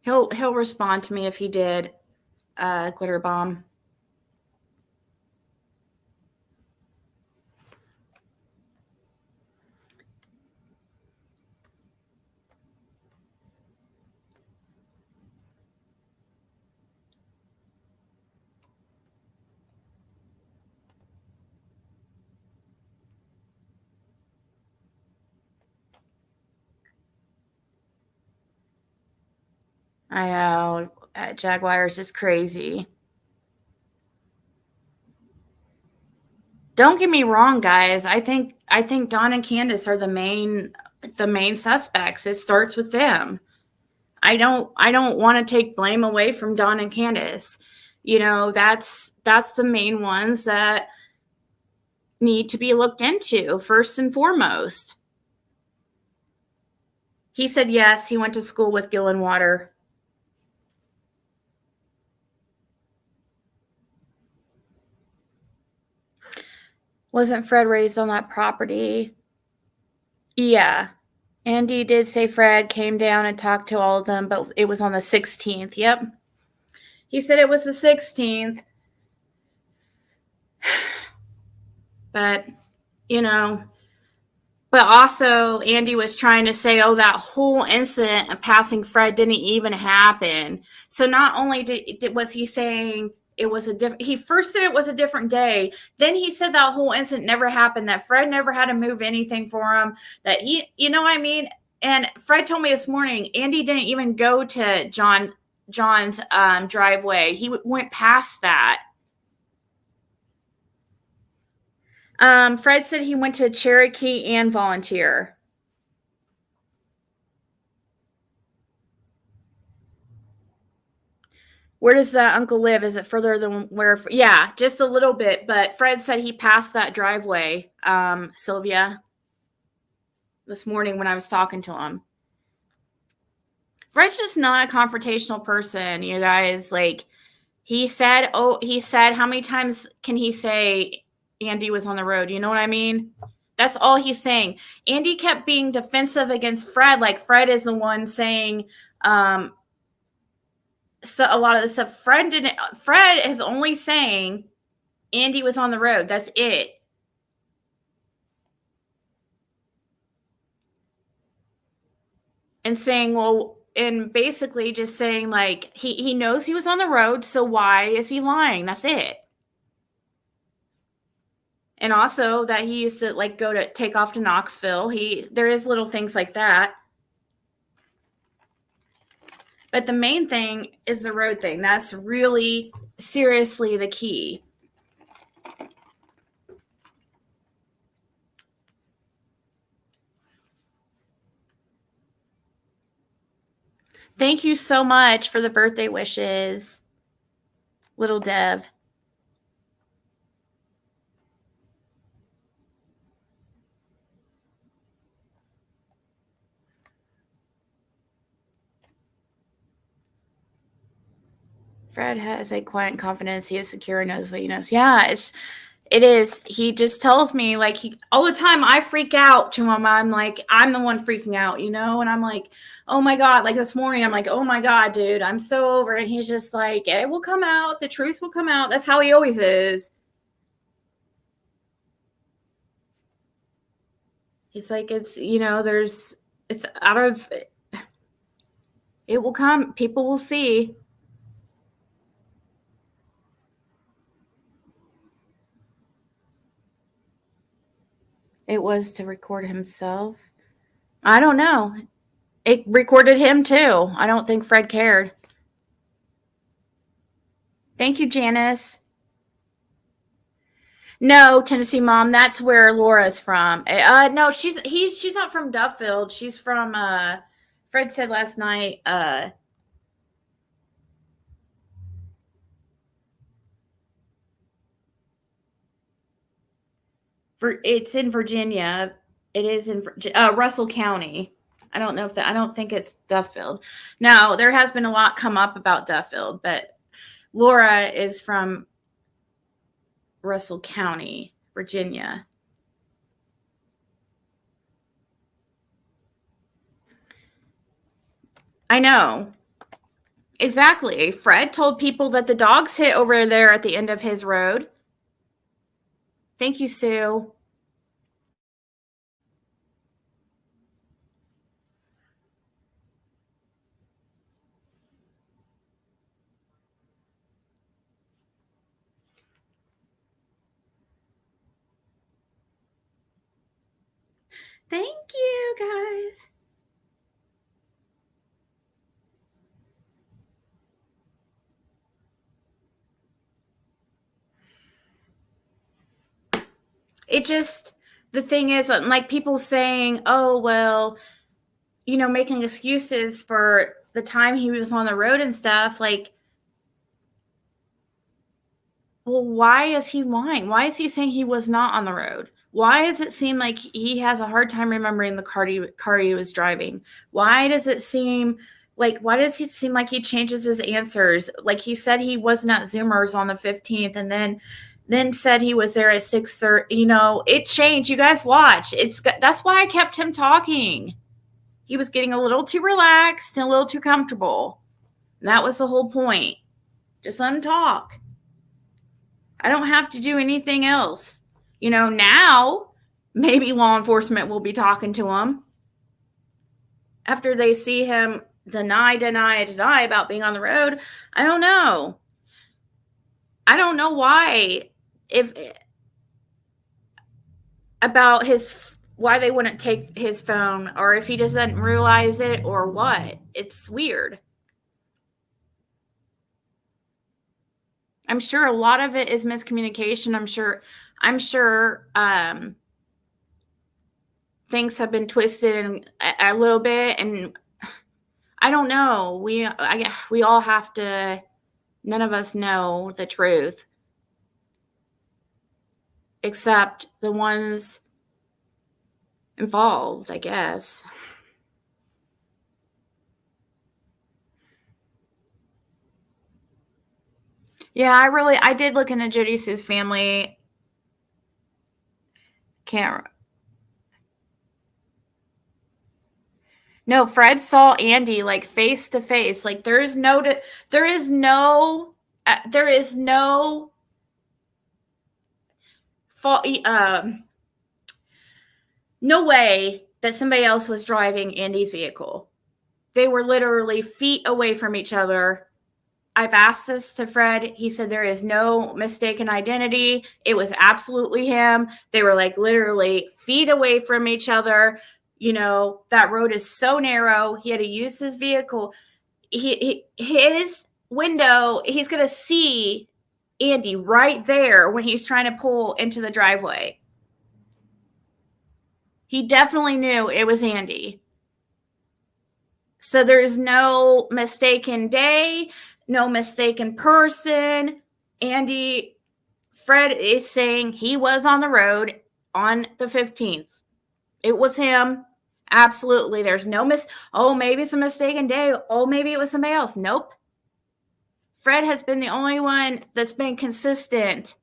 He'll respond to me if he did, Glitter Bomb. I know. Jaguars is crazy. Don't get me wrong, guys. I think Don and Candace are the main suspects. It starts with them. I don't want to take blame away from Don and Candace. That's the main ones that need to be looked into first and foremost. He said yes, he went to school with Gillenwater. Wasn't Fred raised on that property? Yeah. Andy did say Fred came down and talked to all of them, but it was on the 16th. Yep. He said it was the 16th. But, but also Andy was trying to say, oh, that whole incident of passing Fred didn't even happen. So not only was he saying it was he first said it was a different day. Then he said that whole incident never happened, that Fred never had to move anything for him, that you know what I mean? And Fred told me this morning, Andy didn't even go to John's driveway. He went past that. Fred said he went to Cherokee and Volunteer. Where does that uncle live? Is it further than where? Yeah, just a little bit. But Fred said he passed that driveway, Sylvia, this morning when I was talking to him. Fred's just not a confrontational person, you guys. Like, he said, how many times can he say Andy was on the road? You know what I mean? That's all he's saying. Andy kept being defensive against Fred. Like, Fred is the one saying, so a lot of the stuff. Fred is only saying Andy was on the road. That's it. And saying, well, and basically just saying, like, he knows he was on the road, so why is he lying? That's it. And also that he used to, like, go to take off to Knoxville. There is little things like that. But the main thing is the road thing. That's really seriously the key. Thank you so much for the birthday wishes, little Dev. Fred has a quiet confidence. He is secure and knows what he knows. Yeah, it is. He just tells me, like, all the time I freak out to him. I'm like, I'm the one freaking out, you know? And I'm like, oh my God. Like this morning, I'm like, oh my God, dude, I'm so over. And he's just like, it will come out. The truth will come out. That's how he always is. He's like, it's, you know, it's out of, it will come. People will see. It was to record himself. I don't know. It recorded him too. I don't think Fred cared. Thank you, Janice. No, Tennessee Mom. That's where Laura's from. No, she's not from Duffield. She's from. Fred said last night. It's in Virginia. It is in Russell County. I don't know I don't think it's Duffield. Now, there has been a lot come up about Duffield, but Laura is from Russell County, Virginia. I know. Exactly. Fred told people that the dogs hit over there at the end of his road. Thank you, Sue. Thank you, guys. It just, the thing is, like, people saying, oh, well, you know, making excuses for the time he was on the road and stuff. Like, well, why is he lying? Why is he saying he was not on the road? Why does it seem like he has a hard time remembering the car he was driving? Why does it seem like he changes his answers? Like, he said he wasn't at Zoomers on the 15th, and then said he was there at 6:30. You know, it changed. You guys watch. That's why I kept him talking. He was getting a little too relaxed and a little too comfortable. And that was the whole point. Just let him talk. I don't have to do anything else. You know, now maybe law enforcement will be talking to him after they see him deny about being on the road. I don't know. I don't know why, why they wouldn't take his phone, or if he doesn't realize it or what. It's weird. I'm sure a lot of it is miscommunication. I'm sure things have been twisted a little bit, and I don't know. We all have to None of us know the truth, except the ones involved, I guess. Yeah, I did look into Judy's family. Can't. No, Fred saw Andy like face to face. Like there is no fault. No way that somebody else was driving Andy's vehicle. They were literally feet away from each other. I've asked this to Fred. He said there is no mistaken identity. It was absolutely him. They were like literally feet away from each other. You know, that road is so narrow. He had to use his vehicle. His window, he's going to see Andy right there when he's trying to pull into the driveway. He definitely knew it was Andy. So there's no mistaken day, no mistaken person. Fred is saying he was on the road on the 15th. It was him. Absolutely. There's no maybe it's a mistaken day. Oh, maybe it was somebody else. Nope. Fred has been the only one that's been consistent.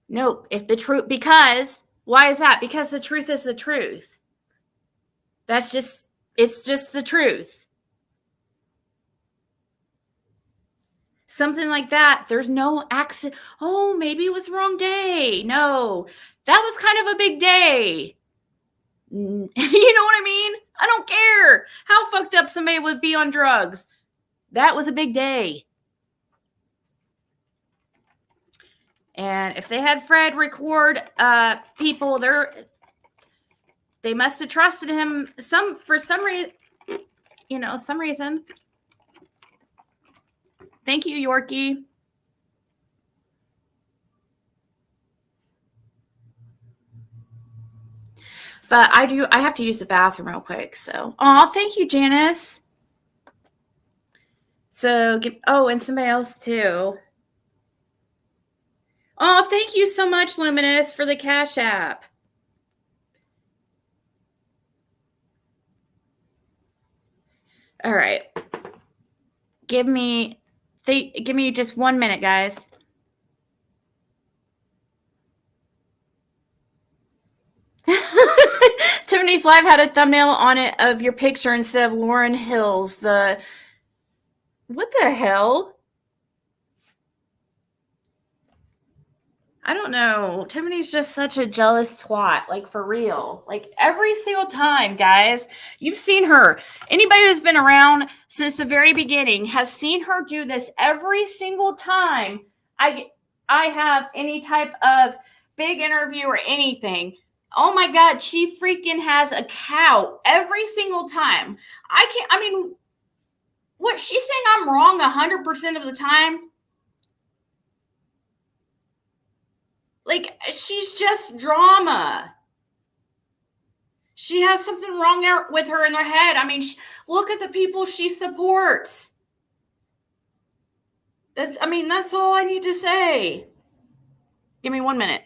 Nope. Why is that? Because the truth is the truth. It's just the truth. Something like that. There's no accident. Oh, maybe it was the wrong day. No, that was kind of a big day. You know what I mean? I don't care how fucked up somebody would be on drugs. That was a big day. And if they had Fred record people, they must have trusted him for some reason. You know, some reason. Thank you, Yorkie. But I have to use the bathroom real quick. So, thank you, Janice. So, and somebody else too. Oh, thank you so much, Luminous, for the Cash App. All right. Give me just 1 minute, guys. Tiffany's Live had a thumbnail on it of your picture instead of Lauryn Hill's. What the hell? I don't know. Tiffany's just such a jealous twat, like for real. Like every single time, guys, you've seen her. Anybody who's been around since the very beginning has seen her do this every single time I have any type of big interview or anything. Oh my God, she freaking has a cow every single time. What she's saying I'm wrong 100% of the time. Like, she's just drama. She has something wrong with her in her head. I mean, look at the people she supports. That's all I need to say. Give me 1 minute.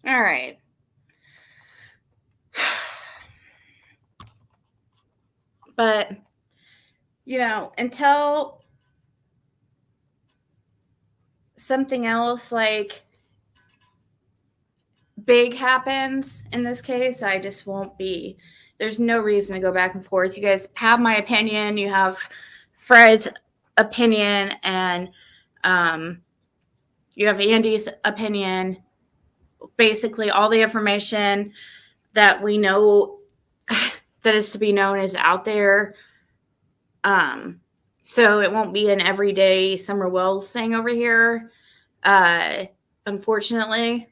All right. But, until something else like big happens in this case, I just won't be. There's no reason to go back and forth. You guys have my opinion. You have Fred's opinion, and you have Andy's opinion. Basically, all the information that we know that is to be known is out there. So it won't be an everyday Summer Wells thing over here, unfortunately.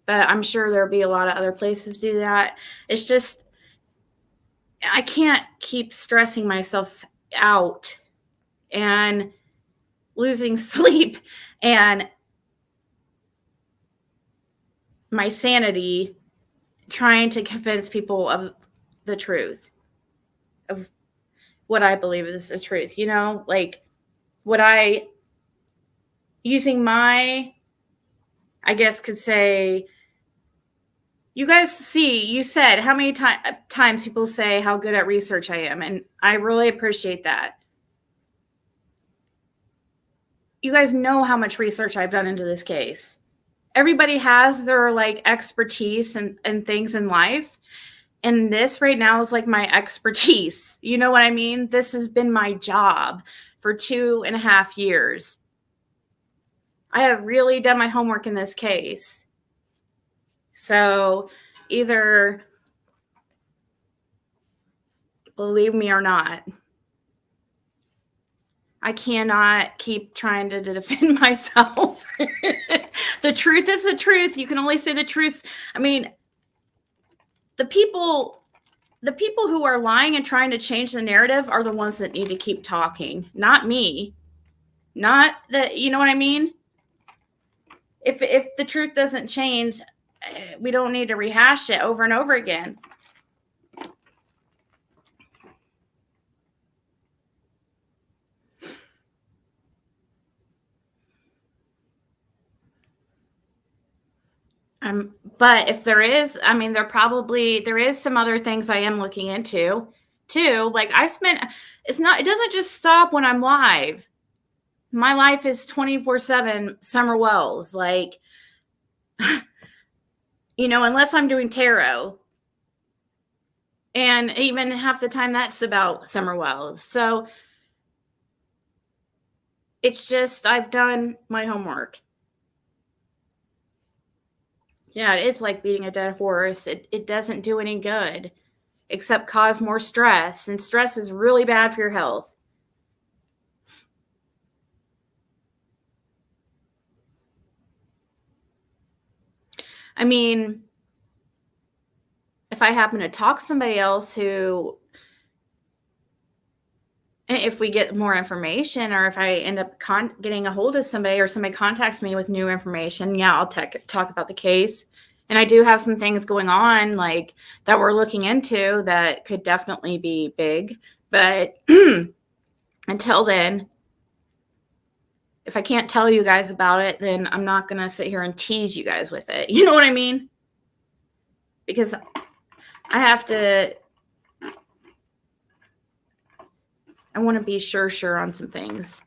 But I'm sure there'll be a lot of other places do that. It's just, I can't keep stressing myself out and losing sleep and my sanity trying to convince people of the truth, of what I believe is the truth, like what I, using my, I guess could say, you guys see, you said how many times people say how good at research I am, and I really appreciate that. You guys know how much research I've done into this case. Everybody has their like expertise and things in life. And this right now is like my expertise. You know what I mean? This has been my job for 2.5 years. I have really done my homework in this case. So either believe me or not, I cannot keep trying to defend myself. The truth is the truth. You can only say the truth. I mean, the people who are lying and trying to change the narrative are the ones that need to keep talking, not me. Not that, you know what I mean? If the truth doesn't change, we don't need to rehash it over and over again. But if there is, I mean, there is some other things I am looking into too. Like it doesn't just stop when I'm live. My life is 24/7 Summer Wells. Like, unless I'm doing tarot. And even half the time that's about Summer Wells. So it's just, I've done my homework. Yeah, it is like beating a dead horse. It doesn't do any good except cause more stress. And stress is really bad for your health. I mean, if I happen to talk to somebody else who, if we get more information, or if I end up getting a hold of somebody, or somebody contacts me with new information, yeah, I'll talk about the case. And I do have some things going on like that we're looking into that could definitely be big. But until then, if I can't tell you guys about it, then I'm not going to sit here and tease you guys with it. You know what I mean? Because I want to be sure on some things.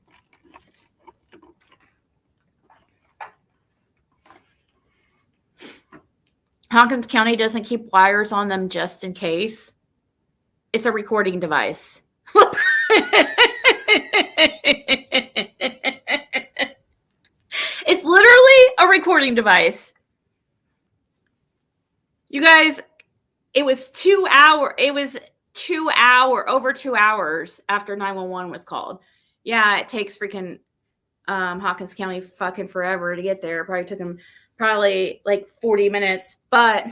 Hawkins County doesn't keep wires on them just in case. It's a recording device. It's literally a recording device. You guys, it was over 2 hours after 911 was called. Yeah, it takes freaking Hawkins County fucking forever to get there. It probably took them like 40 minutes, but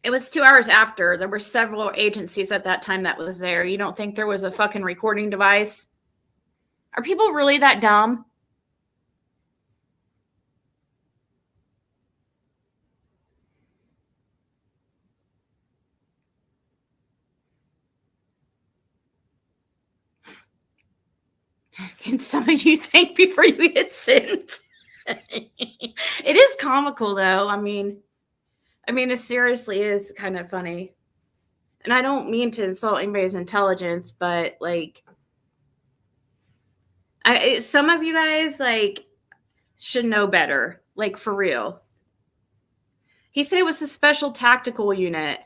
it was 2 hours after. There were several agencies at that time that was there. You don't think there was a fucking recording device? Are people really that dumb? Can some of you think before you get sent? It is comical, though. I mean, it seriously is kind of funny. And I don't mean to insult anybody's intelligence, but like, some of you guys like should know better. Like, for real. He said it was a special tactical unit.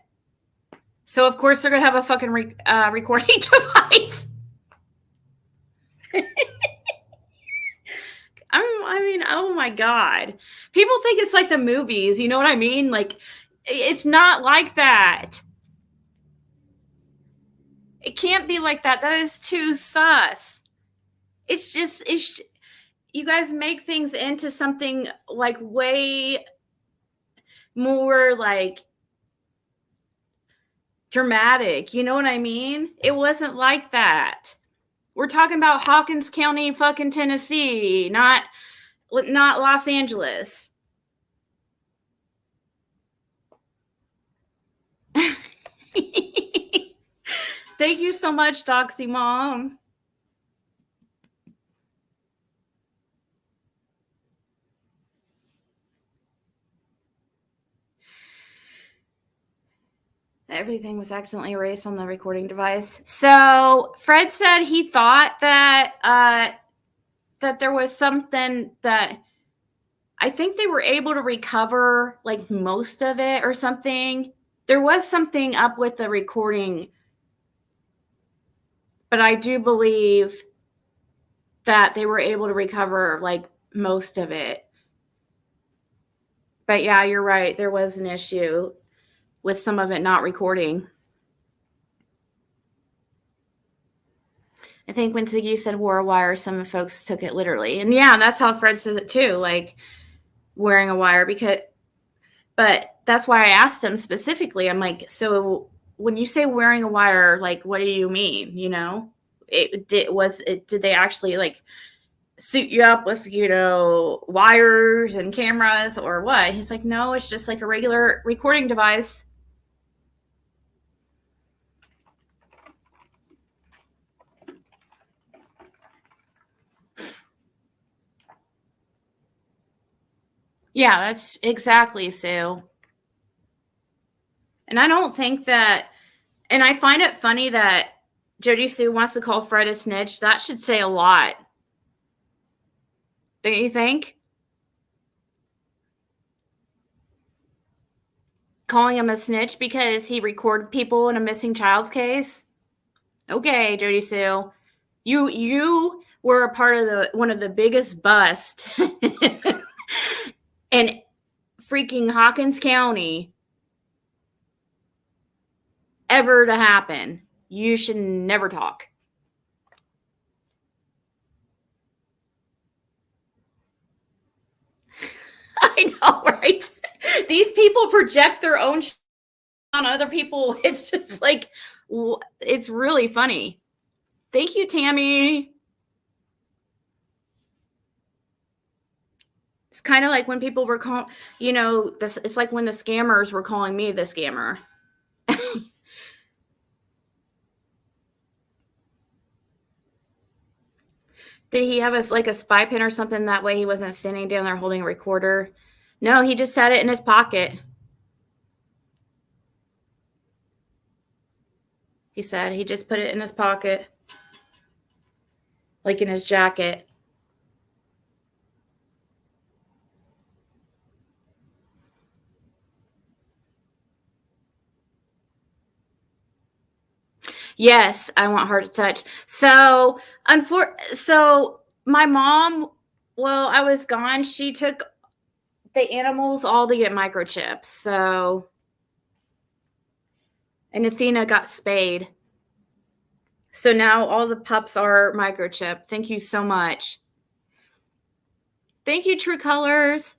So of course they're gonna have a fucking recording device. I mean, oh my God. People think it's like the movies, you know what I mean? Like, it's not like that. It can't be like that. That is too sus. It's just, you guys make things into something like way more like dramatic. You know what I mean? It wasn't like that. We're talking about Hawkins County, fucking Tennessee, not Los Angeles. Thank you so much, Doxy Mom. Everything was accidentally erased on the recording device. So Fred said he thought that that there was something that I think they were able to recover like most of it or something. There was something up with the recording, but I do believe that they were able to recover like most of it. But yeah, you're right. There was an issue with some of it not recording. I think when Ziggy said wore a wire, some folks took it literally. And yeah, that's how Fred says it too, like wearing a wire, but that's why I asked him specifically. I'm like, so when you say wearing a wire, like, what do you mean? You know, did they actually like suit you up with, you know, wires and cameras or what? He's like, no, it's just like a regular recording device. Yeah, that's exactly, Sue. And I don't think that, and I find it funny that Jody Sue wants to call Fred a snitch. That should say a lot. Don't you think? Calling him a snitch because he recorded people in a missing child's case? Okay, Jody Sue. You were a part of one of the biggest busts in freaking Hawkins County ever to happen. You should never talk. I know, right? These people project their own on other people. It's just like, it's really funny. Thank you, Tammy. It's kind of like when people were calling, you know, this. It's like when the scammers were calling me the scammer. Did he have like a spy pen or something? That way he wasn't standing down there holding a recorder. No, he just had it in his pocket. He said he just put it in his pocket, like in his jacket. Yes, I want her to touch. So my mom, well, I was gone. She took the animals all to get microchips. So, and Athena got spayed. So now all the pups are microchipped. Thank you so much. Thank you, True Colors.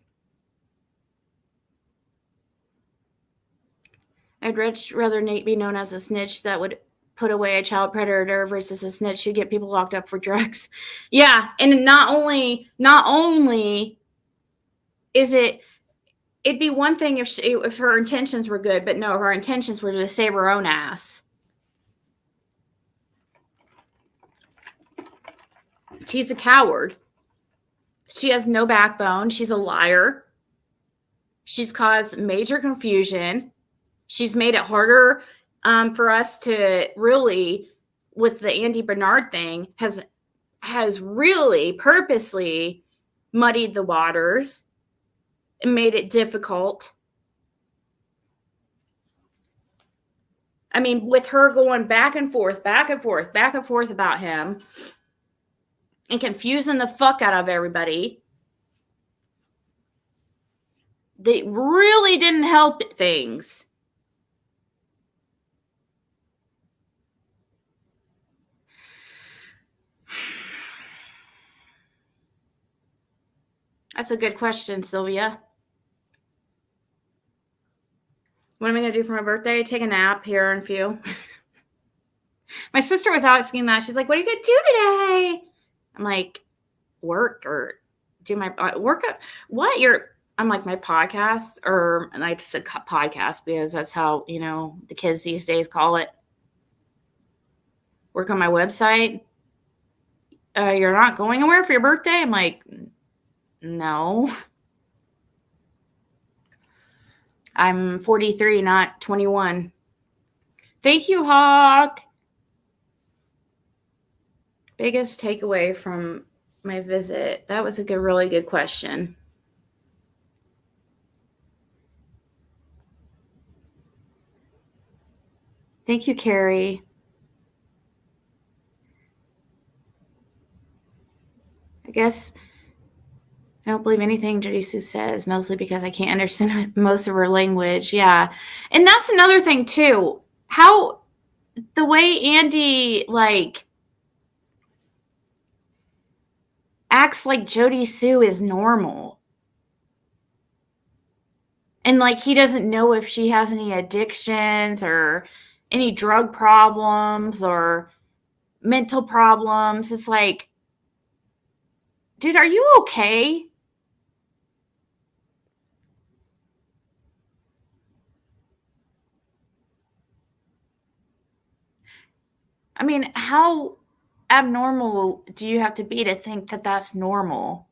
I'd rather Nate be known as a snitch that would put away a child predator versus a snitch who get people locked up for drugs. Yeah, and not only is it'd be one thing if her intentions were good, but no, her intentions were to save her own ass. She's a coward. She has no backbone. She's a liar. She's caused major confusion. She's made it harder for us to really, with the Andy Bernard thing, has really purposely muddied the waters and made it difficult. I mean, with her going back and forth about him and confusing the fuck out of everybody, they really didn't help things. That's a good question, Sylvia. What am I going to do for my birthday? Take a nap here in a few. My sister was asking that. She's like, what are you going to do today? I'm like, work or do my work. What? I'm like, my podcast, or and I just said podcast because that's how, the kids these days call it. Work on my website. You're not going anywhere for your birthday? I'm like, no. I'm 43, not 21. Thank you, Hawk. Biggest takeaway from my visit. That was a really good question. Thank you, Carrie. I guess I don't believe anything Jadisu says, mostly because I can't understand most of her language. Yeah. And that's another thing, too. How the way Andy, acts like Jody Sue is normal. And, he doesn't know if she has any addictions or any drug problems or mental problems. It's like, dude, are you okay? I mean, how abnormal do you have to be to think that that's normal?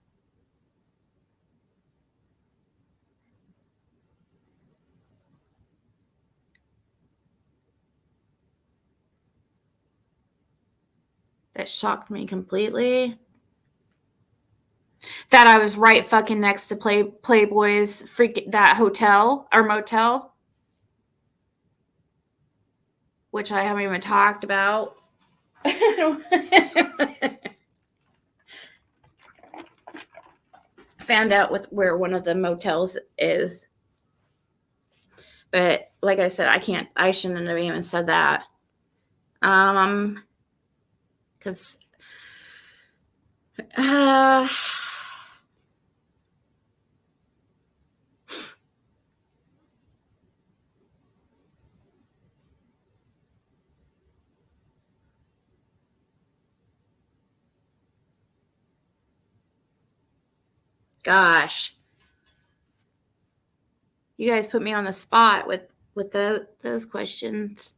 That shocked me completely. That I was right fucking next to Playboy's that hotel or motel, which I haven't even talked about. Found out where one of the motels is. But like I said, I shouldn't have even said that. Because gosh, you guys put me on the spot with those questions.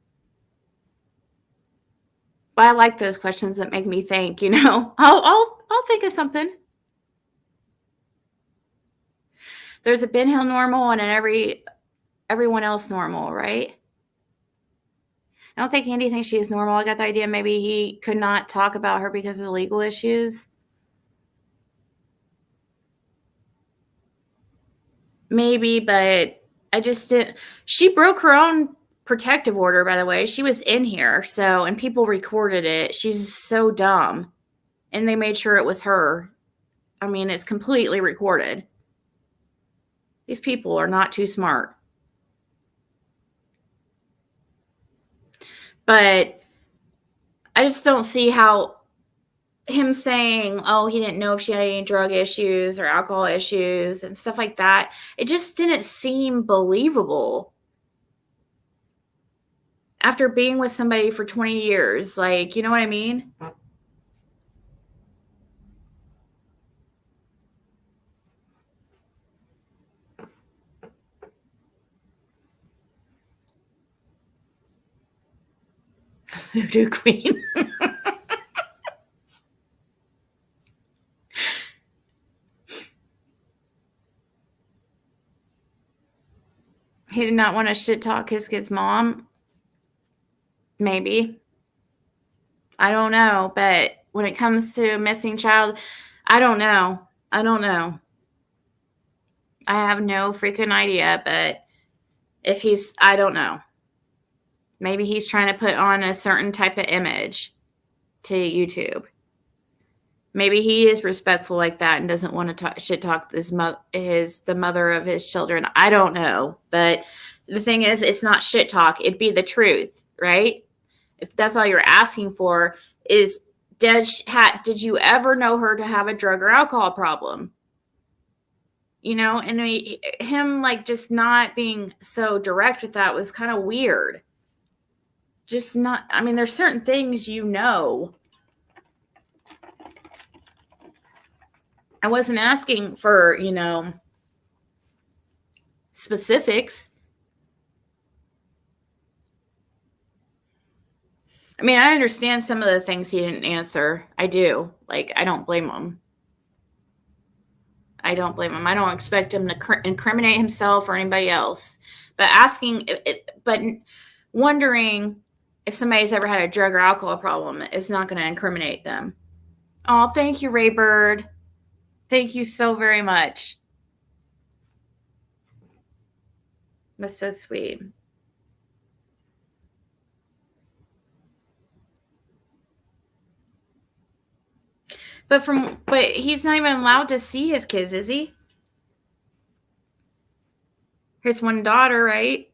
But I like those questions that make me think. I'll think of something. There's a Ben Hill normal and everyone else normal, right? I don't think Andy thinks she is normal. I got the idea maybe he could not talk about her because of the legal issues. Maybe, but I just didn't. She broke her own protective order, by the way. She was in here, and people recorded it. She's so dumb. And they made sure it was her. I mean, it's completely recorded. These people are not too smart. But I just don't see how him saying, oh, he didn't know if she had any drug issues or alcohol issues and stuff like that. It just didn't seem believable. After being with somebody for 20 years, you know what I mean? Voodoo Queen. He did not want to shit talk his kid's mom. Maybe. I don't know. But when it comes to missing child, I don't know. I don't know. I have no freaking idea. But if he's, I don't know. Maybe he's trying to put on a certain type of image to YouTube. Maybe he is respectful like that and doesn't want to shit talk the mother of his children. I don't know. But the thing is, it's not shit talk. It'd be the truth, right? If that's all you're asking for is, did you ever know her to have a drug or alcohol problem? You know, and him like just not being so direct with that was kind of weird. Just not, I mean, there's certain things, you know. I wasn't asking for, you know, specifics. I mean, I understand some of the things he didn't answer. I do. Like, I don't blame him. I don't blame him. I don't expect him to incriminate himself or anybody else. But wondering if somebody's ever had a drug or alcohol problem is not going to incriminate them. Oh, thank you, Raybird. Thank you so very much. That's so sweet. But he's not even allowed to see his kids, is he? His one daughter, right?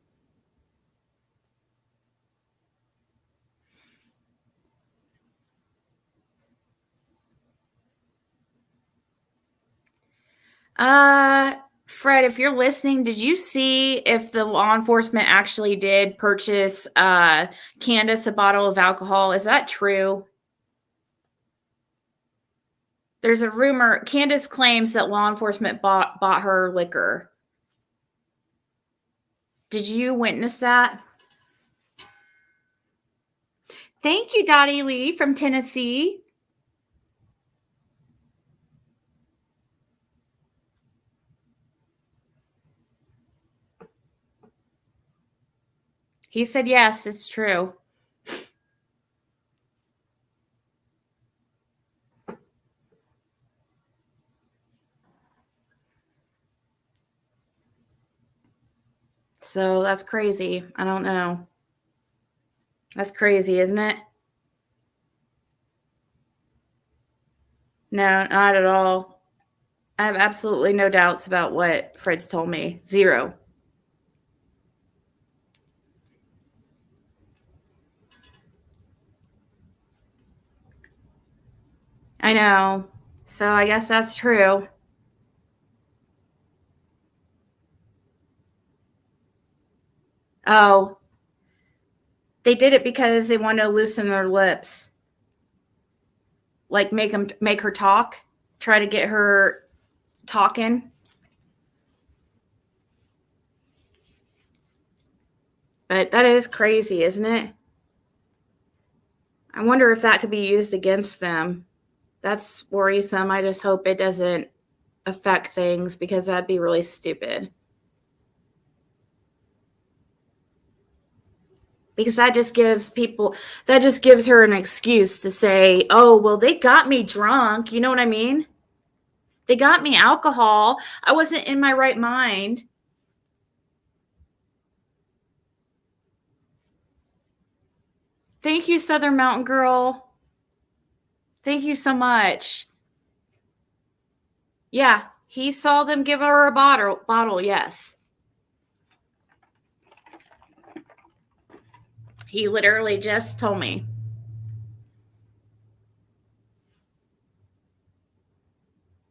Fred, if you're listening, did you see if the law enforcement actually did purchase Candace a bottle of alcohol? Is that true? There's a rumor. Candace claims that law enforcement bought her liquor. Did you witness that? Thank you, Dottie Lee from Tennessee. He said yes, it's true. So that's crazy. I don't know. That's crazy, isn't it? No, not at all. I have absolutely no doubts about what Fred's told me. Zero. I know. So I guess that's true. Oh, they did it because they wanted to loosen their lips. Like make her talk, try to get her talking. But that is crazy, isn't it? I wonder if that could be used against them. That's worrisome. I just hope it doesn't affect things because that'd be really stupid. Because that just gives her an excuse to say, oh, well, they got me drunk. You know what I mean? They got me alcohol. I wasn't in my right mind. Thank you, Southern Mountain Girl. Thank you so much. Yeah, he saw them give her a bottle, yes. He literally just told me.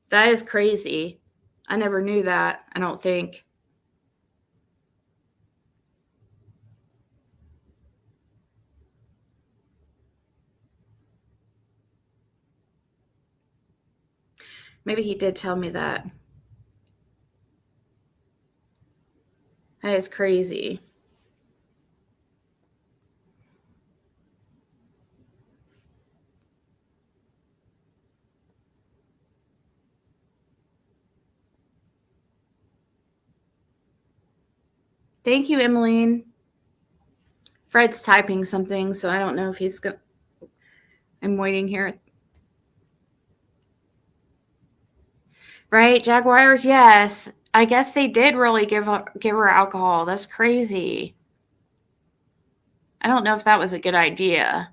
That is crazy. I never knew that, I don't think. Maybe he did tell me that. That is crazy. Thank you, Emmeline. Fred's typing something, so I don't know if he's going. I'm waiting here. Right, Jaguars, yes. I guess they did really give her alcohol. That's crazy. I don't know if that was a good idea.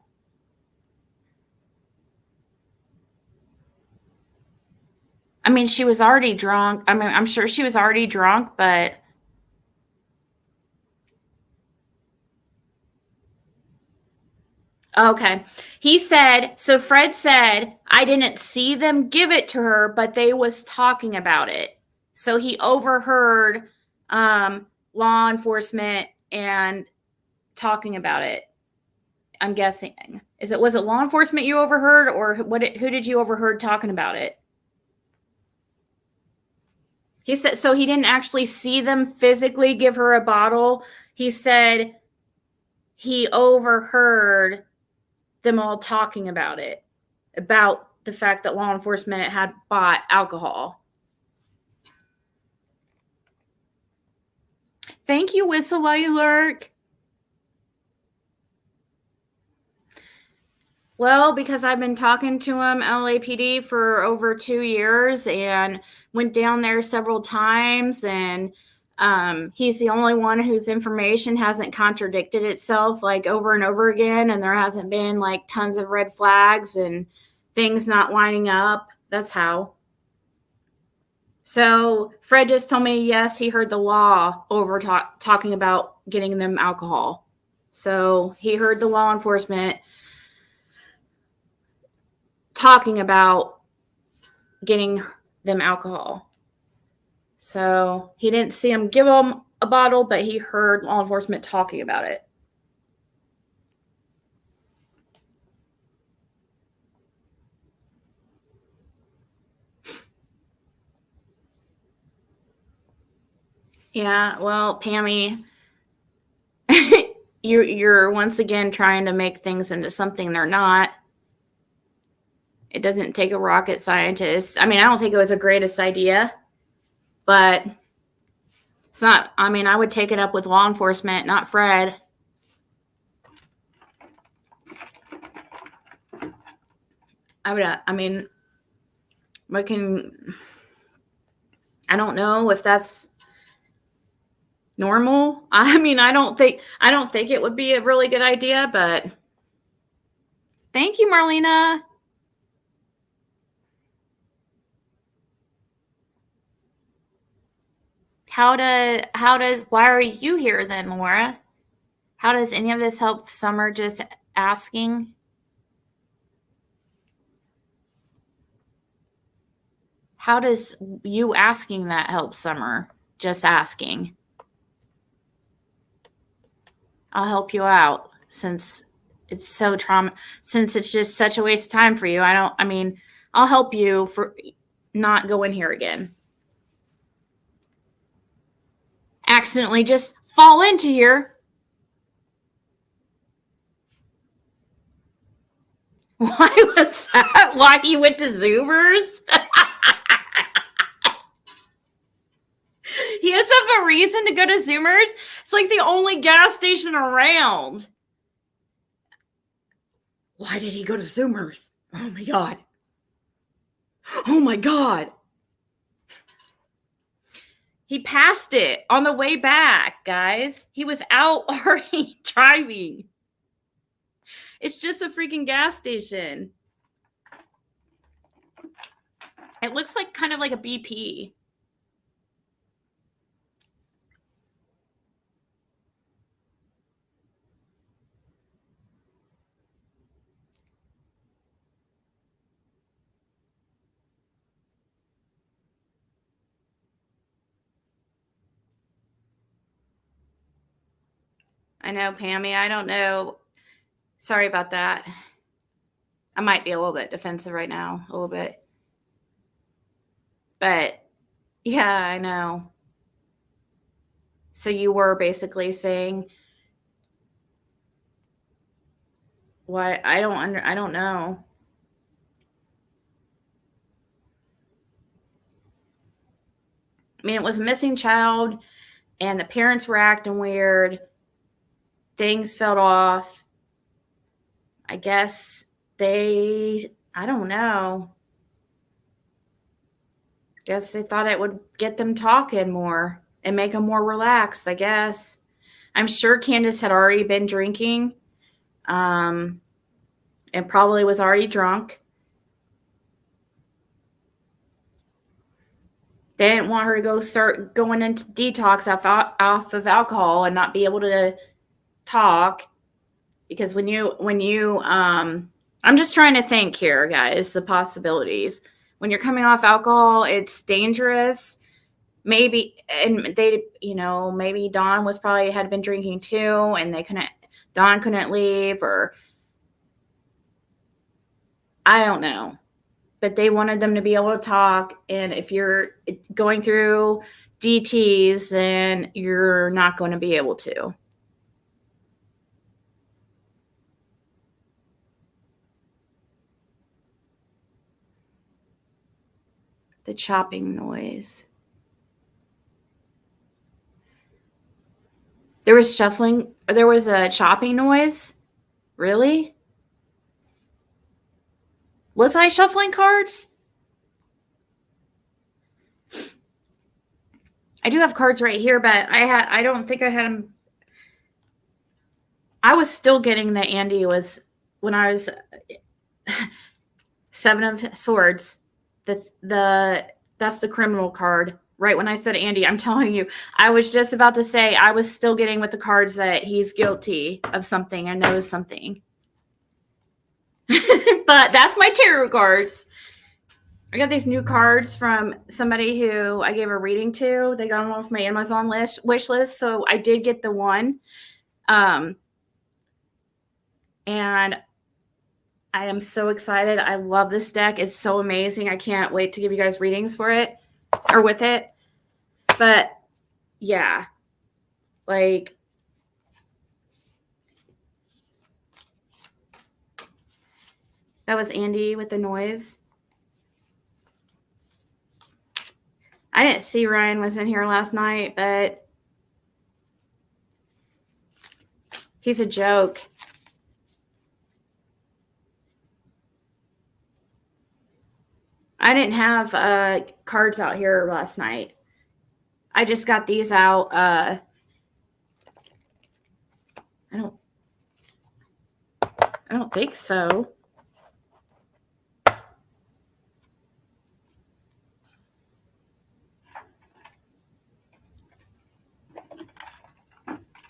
I mean, she was already drunk. I mean, I'm sure she was already drunk, but okay. He said, so Fred said, I didn't see them give it to her, but they was talking about it. So he overheard law enforcement and talking about it. I'm guessing. Was it law enforcement you overheard, or who did you overheard talking about it? He said, so he didn't actually see them physically give her a bottle. He said he overheard them all talking about it, about the fact that law enforcement had bought alcohol. Thank you, Whistle While You Lurk. Well, because I've been talking to him, LAPD, for over 2 years and went down there several times, and he's the only one whose information hasn't contradicted itself like over and over again, and there hasn't been like tons of red flags and things not lining up. That's how. So Fred just told me, yes, he heard the law over talking about getting them alcohol. So he heard the law enforcement talking about getting them alcohol. So he didn't see him give them a bottle, but he heard law enforcement talking about it. Yeah, well, Pammy, you're once again trying to make things into something they're not. It doesn't take a rocket scientist. I mean, I don't think it was the greatest idea, but it's not. I mean, I would take it up with law enforcement, not Fred. I mean, I don't know if that's normal. I mean, I don't think it would be a really good idea, but thank you, Marlena. Why are you here then, Laura? How does any of this help Summer? Just asking. How does you asking that help Summer? Just asking. I'll help you out since it's so since it's just such a waste of time for you. I'll help you for not going here again. Accidentally just fall into here. Why was that? Why he went to Zoomers? He has to have a reason to go to Zoomers. It's like the only gas station around. Why did he go to Zoomers? Oh my God. Oh my God. He passed it on the way back, guys. He was out already driving. It's just a freaking gas station. It looks like kind of like a BP. I know, Pammy. I don't know. Sorry about that. I might be a little bit defensive right now, a little bit. But yeah, I know. So you were basically saying what? I don't know. I mean, it was a missing child. and the parents were acting weird. Things fell off. I guess I don't know. Guess they thought it would get them talking more and make them more relaxed, I guess. I'm sure Candace had already been drinking, and probably was already drunk. They didn't want her to start going into detox off of alcohol and not be able to talk. Because when you I'm just trying to think here, guys, the possibilities. When you're coming off alcohol, it's dangerous. Maybe, and they, maybe Dawn had been drinking too, and Dawn couldn't leave, or I don't know. But they wanted them to be able to talk. And if you're going through DTs, then you're not going to be able to. The chopping noise. There was shuffling. There was a chopping noise. Really? Was I shuffling cards? I do have cards right here, but I don't think I had them. I was still getting that Andy was, when I was Seven of Swords. That's the criminal card. Right when I said Andy, I'm telling you, I was just about to say I was still getting with the cards that he's guilty of something. I know something. But that's my tarot cards. I got these new cards from somebody who I gave a reading to. They got them off my Amazon wish list. So I did get the one. And I am so excited. I love this deck. It's so amazing. I can't wait to give you guys readings for it or with it. But yeah, like, that was Andy with the noise. I didn't see Ryan was in here last night, but he's a joke. I didn't have cards out here last night. I just got these out. I don't think so.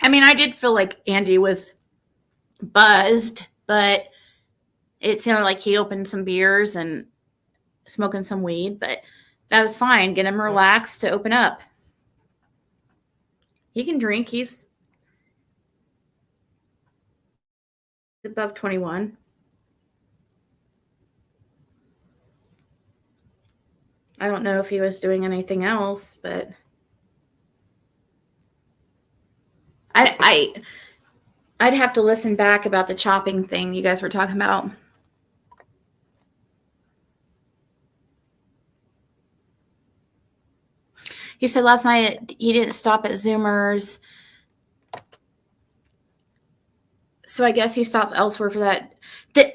I mean, I did feel like Andy was buzzed, but it sounded like he opened some beers and smoking some weed, but that was fine. Get him relaxed to open up. He can drink. He's above 21. I don't know if he was doing anything else, but I'd have to listen back about the chopping thing you guys were talking about. He said last night he didn't stop at Zoomers. So I guess he stopped elsewhere for that.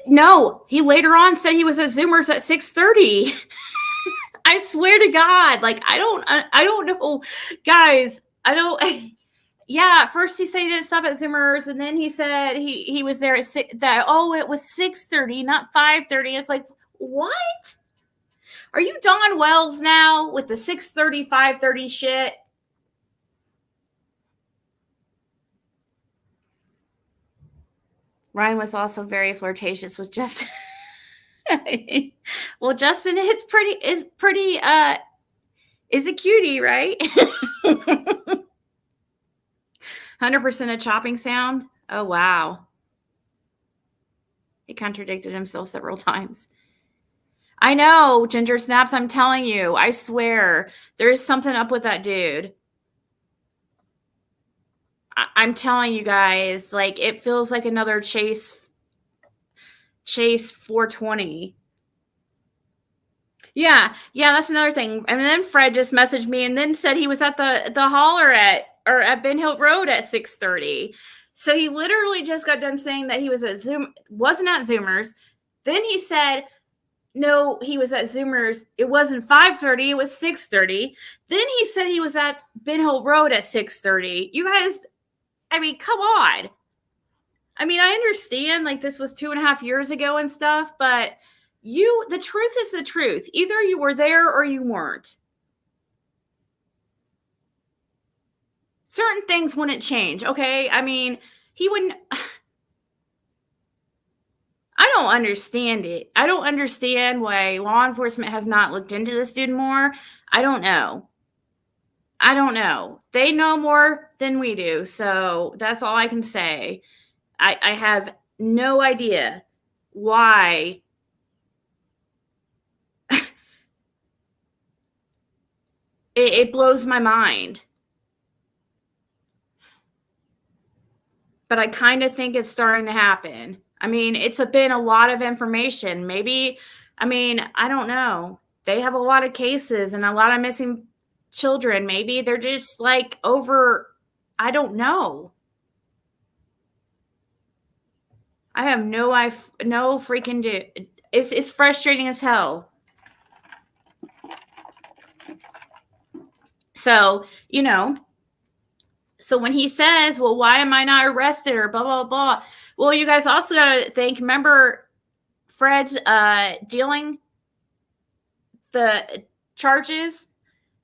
No, he later on said he was at Zoomers at 6:30. I swear to God, like, I don't know, guys. Yeah, first he said he didn't stop at Zoomers, and then he said he was there at it was 6:30, not 5:30. It's like, what? Are you Don Wells now with the 6:30, 5:30 shit? Ryan was also very flirtatious with Justin. Well, Justin is a cutie, right? 100% a chopping sound. Oh, wow. He contradicted himself several times. I know, Ginger Snaps, I'm telling you. I swear. There is something up with that dude. I'm telling you guys, like, it feels like another Chase 420. Yeah, that's another thing. And then Fred just messaged me and then said he was at the holler at at Ben Hill Road at 6:30. So he literally just got done saying that he was at wasn't at Zoomers. Then he said, no, he was at Zoomers. It wasn't 5:30, it was 6:30. Then he said he was at Ben Hill Road at 6:30. You guys, I mean, come on. I mean, I understand like this was 2.5 years ago and stuff, but the truth is the truth. Either you were there or you weren't. Certain things wouldn't change, okay? I mean, he wouldn't. I don't understand it. I don't understand why law enforcement has not looked into this dude more. I don't know. They know more than we do, so that's all I can say. I have no idea why. It blows my mind. But I kind of think it's starting to happen. I mean, it's been a lot of information. Maybe, I mean, I don't know. They have a lot of cases and a lot of missing children. Maybe they're just like over, I don't know. I have no freaking do. It's frustrating as hell. So, so when he says, well, why am I not arrested or blah, blah, blah. Well, you guys also got to think, remember Fred's dealing the charges?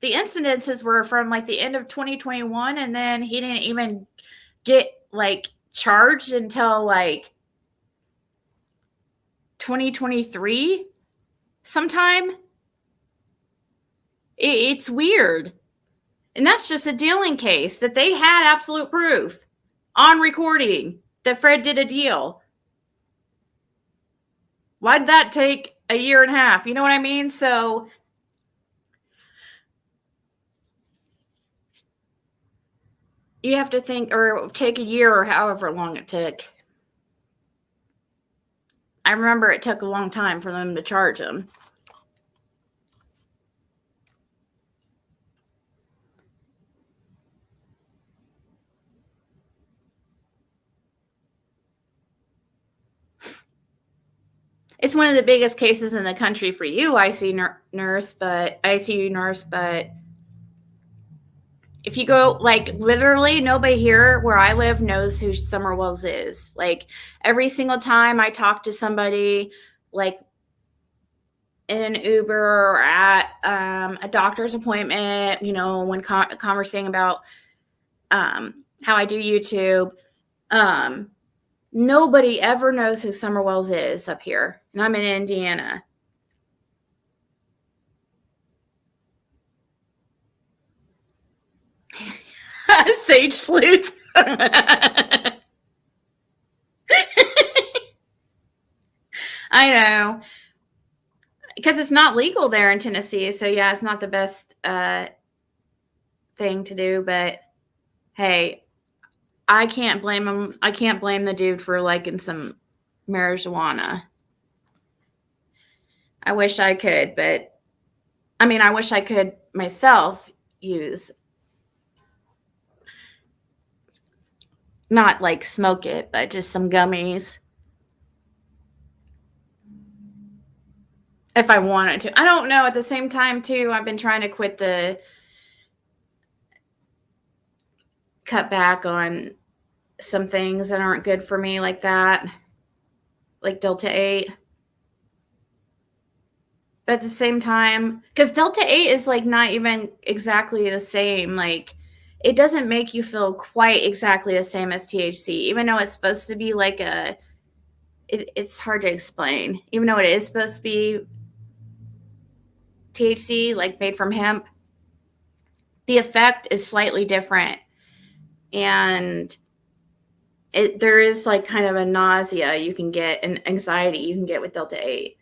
The incidences were from like the end of 2021, and then he didn't even get like charged until like 2023 sometime. It's weird. And that's just a dealing case that they had absolute proof on recording that Fred did a deal. Why did that take a year and a half? You know what I mean? So you have to think, or take a year or however long it took. I remember it took a long time for them to charge him. It's one of the biggest cases in the country for you, ICU nurse, but if you go, like, literally nobody here where I live knows who Summer Wells is. Like, every single time I talk to somebody, like, in an Uber or at a doctor's appointment, when conversing about how I do YouTube, nobody ever knows who Summer Wells is up here. And I'm in Indiana. Sage sleuth. I know. Because it's not legal there in Tennessee. So, yeah, it's not the best thing to do. But, hey, I can't blame him. I can't blame the dude for liking some marijuana. I wish I could, but I mean, I wish I could myself use, not like smoke it, but just some gummies. If I wanted to. I don't know. At the same time, too, I've been trying to cut back on some things that aren't good for me like that, like Delta 8. But at the same time, because Delta 8 is like not even exactly the same. Like, it doesn't make you feel quite exactly the same as THC, even though it's supposed to be like it's hard to explain. Even though it is supposed to be THC, like made from hemp, the effect is slightly different. And there is like kind of a nausea you can get and anxiety you can get with Delta 8.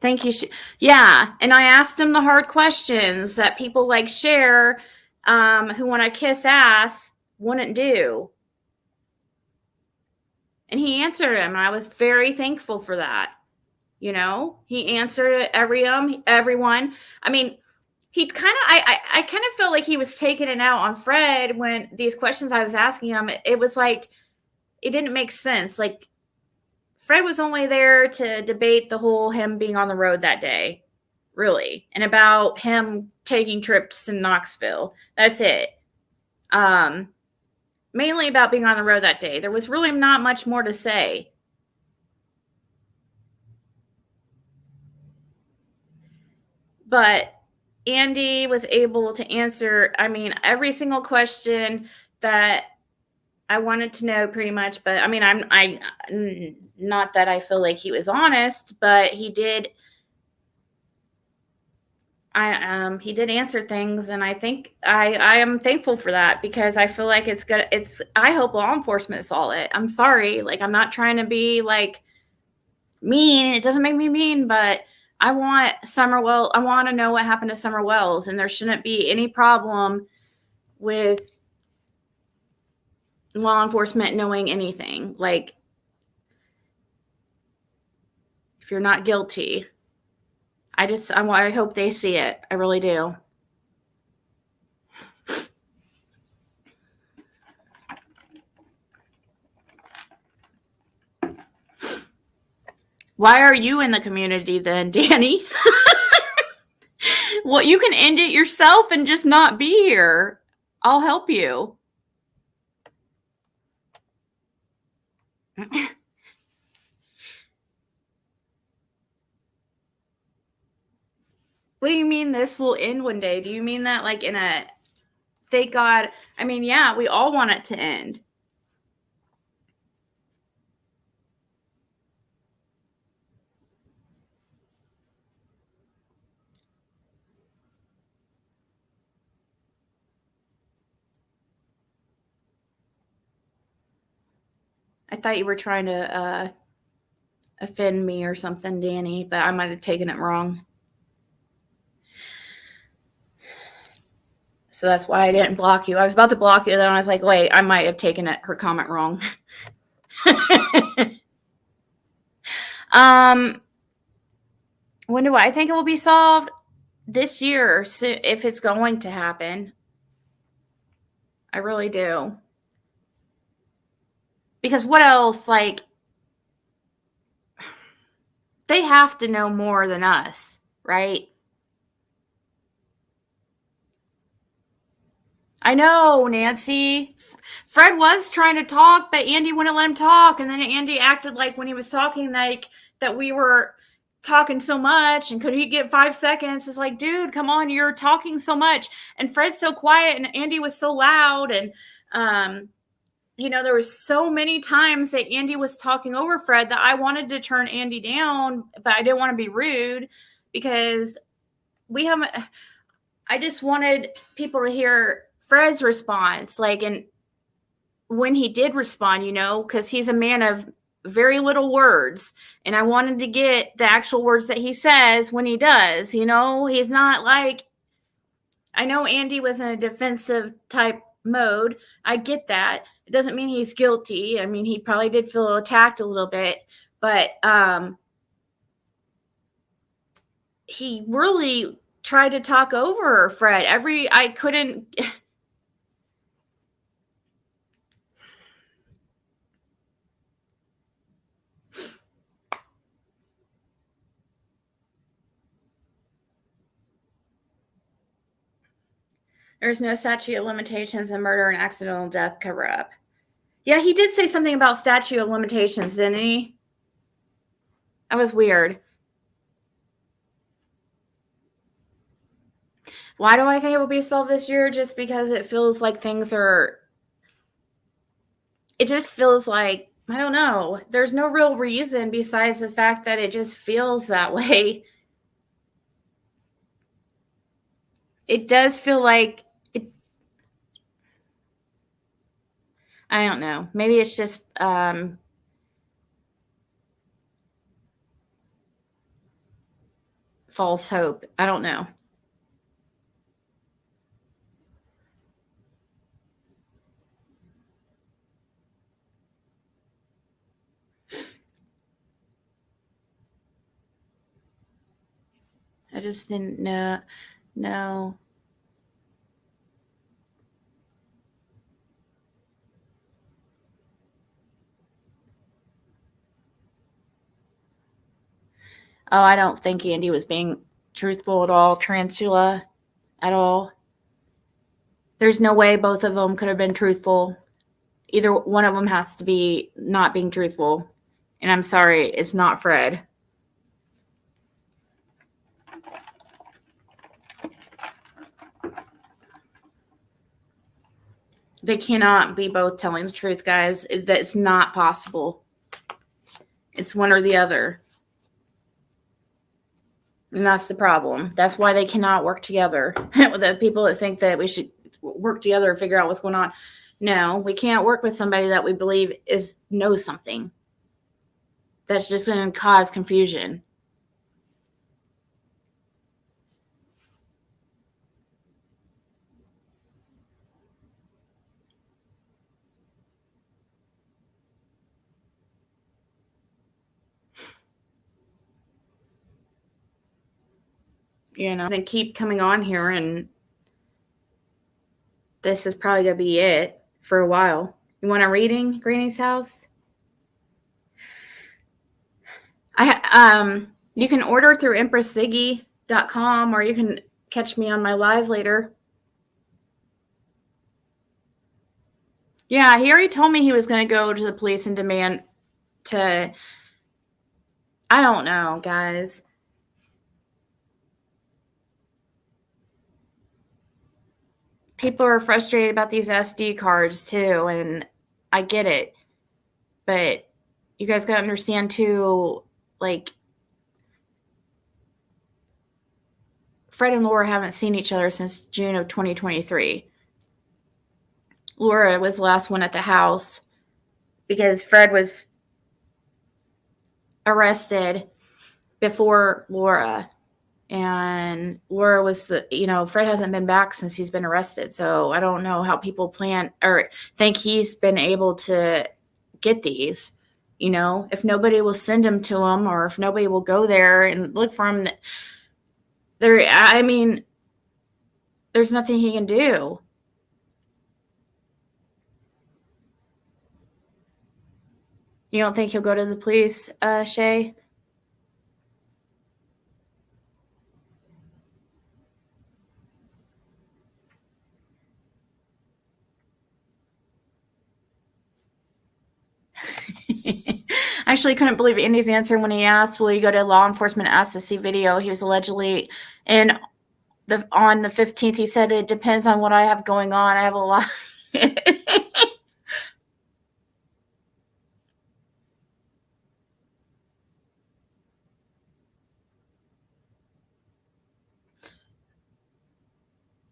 Thank you. Yeah. And I asked him the hard questions that people like Cher, who want to kiss ass, wouldn't do. And he answered him. I was very thankful for that. He answered everyone. I mean, he kind of, I kind of felt like he was taking it out on Fred when these questions I was asking him, it was like, it didn't make sense. Like, Fred was only there to debate the whole him being on the road that day, really, and about him taking trips to Knoxville. That's it. Mainly about being on the road that day. There was really not much more to say. But Andy was able to answer, I mean, every single question that I wanted to know pretty much. But I mean, I not that I feel like he was honest, but he did he did answer things, and I think I am thankful for that, because I feel like it's good. I hope law enforcement saw it. I'm sorry, like, I'm not trying to be like mean. It doesn't make me mean, but I want to know what happened to Summer Wells, and there shouldn't be any problem with law enforcement knowing anything. Like, if you're not guilty, I hope they see it. I really do. Why are you in the community then, Danny? Well, you can end it yourself and just not be here. I'll help you. What do you mean this will end one day? Do you mean that like in a, thank God? I mean, yeah, we all want it to end. I thought you were trying to offend me or something, Danny, but I might have taken it wrong. So that's why I didn't block you. I was about to block you, then I was like, wait, I might have taken her comment wrong. When do I think it will be solved? This year, if it's going to happen. I really do. Because what else? Like, they have to know more than us, right? I know, Nancy. Fred was trying to talk, but Andy wouldn't let him talk. And then Andy acted like when he was talking, like that we were talking so much, and could he get 5 seconds? It's like, dude, come on, you're talking so much. And Fred's so quiet, and Andy was so loud. And, there was so many times that Andy was talking over Fred that I wanted to turn Andy down, but I didn't want to be rude, because I just wanted people to hear Fred's response. Like, and when he did respond, because he's a man of very little words, and I wanted to get the actual words that he says when he does. He's not like, I know Andy was in a defensive type mode. I get that. It doesn't mean he's guilty. I mean, he probably did feel attacked a little bit, but he really tried to talk over Fred. I couldn't. There's no statute of limitations in murder and accidental death cover up. Yeah, he did say something about statute of limitations, didn't he? That was weird. Why do I think it will be solved this year? Just because it feels like it just feels like, I don't know. There's no real reason besides the fact that it just feels that way. It does feel like I don't know. Maybe it's just false hope. I don't know. just didn't know. No. Oh, I don't think Andy was being truthful at all, Tarantula, at all. There's no way both of them could have been truthful. Either one of them has to be not being truthful. And I'm sorry, it's not Fred. They cannot be both telling the truth, guys. That's not possible. It's one or the other. And that's the problem. That's why they cannot work together. The people that think that we should work together and figure out what's going on. No, we can't work with somebody that we believe knows something. That's just going to cause confusion. You know, and keep coming on here, and this is probably going to be it for a while. You want a reading, Granny's house? You can order through EmpressZiggy.com, or you can catch me on my live later. Yeah, he already told me he was going to go to the police and demand to... I don't know, guys. People are frustrated about these SD cards too, and I get it. But you guys got to understand too, like, Fred and Laura haven't seen each other since June of 2023. Laura was the last one at the house because Fred was arrested before Laura. And Laura was, Fred hasn't been back since he's been arrested. So I don't know how people plan or think he's been able to get these. If nobody will send them to him, or if nobody will go there and look for him, there's nothing he can do. You don't think he'll go to the police, Shay? I actually couldn't believe Andy's answer when he asked, will you go to law enforcement, asked to see video? He was allegedly on the 15th. He said, it depends on what I have going on. I have a lot.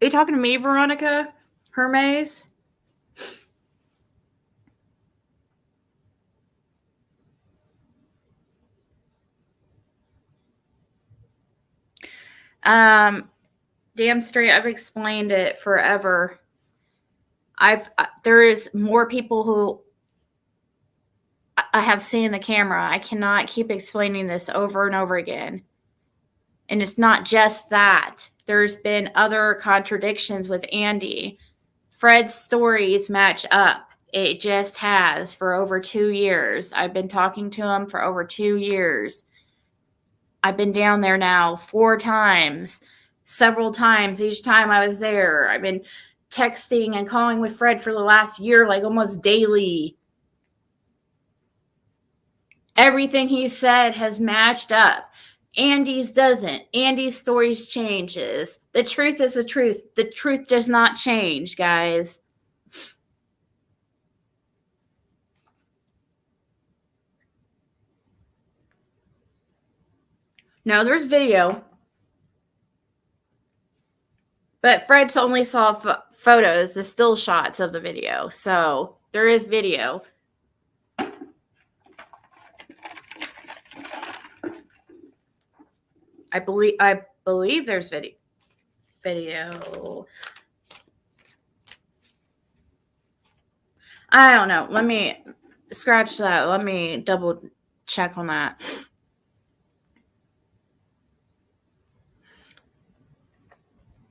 Are you talking to me, Veronica Hermes? Damn straight, I've explained it forever. There is more people who I have seen the camera. I cannot keep explaining this over and over again. And it's not just that. There's been other contradictions with Andy. Fred's stories match up. It just has for over 2 years. I've been talking to him for over 2 years. I've been down there now 4 times, several times. Each time I was there, I've been texting and calling with Fred for the last year, like almost daily. Everything he said has matched up. Andy's doesn't. Andy's stories changes. The truth is the truth. The truth does not change, guys. No, there's video. But Fred's only saw photos, the still shots of the video. So there is video. I believe there's video. I don't know. Let me scratch that. Let me double check on that.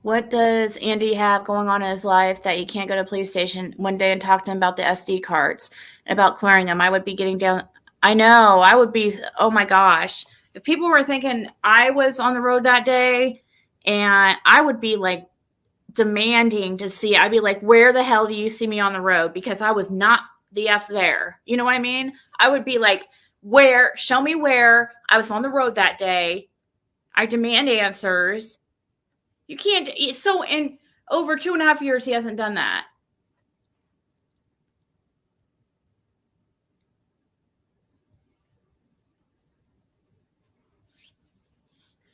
What does Andy have going on in his life that he can't go to police station one day and talk to him about the SD cards and about clearing them? I would be getting down. I know. I would be. Oh my gosh. If people were thinking I was on the road that day, and I would be like demanding to see, I'd be like, where the hell do you see me on the road? Because I was not the F there. You know what I mean? I would be like, where? Show me where I was on the road that day. I demand answers. You can't. So in over 2.5 years, he hasn't done that.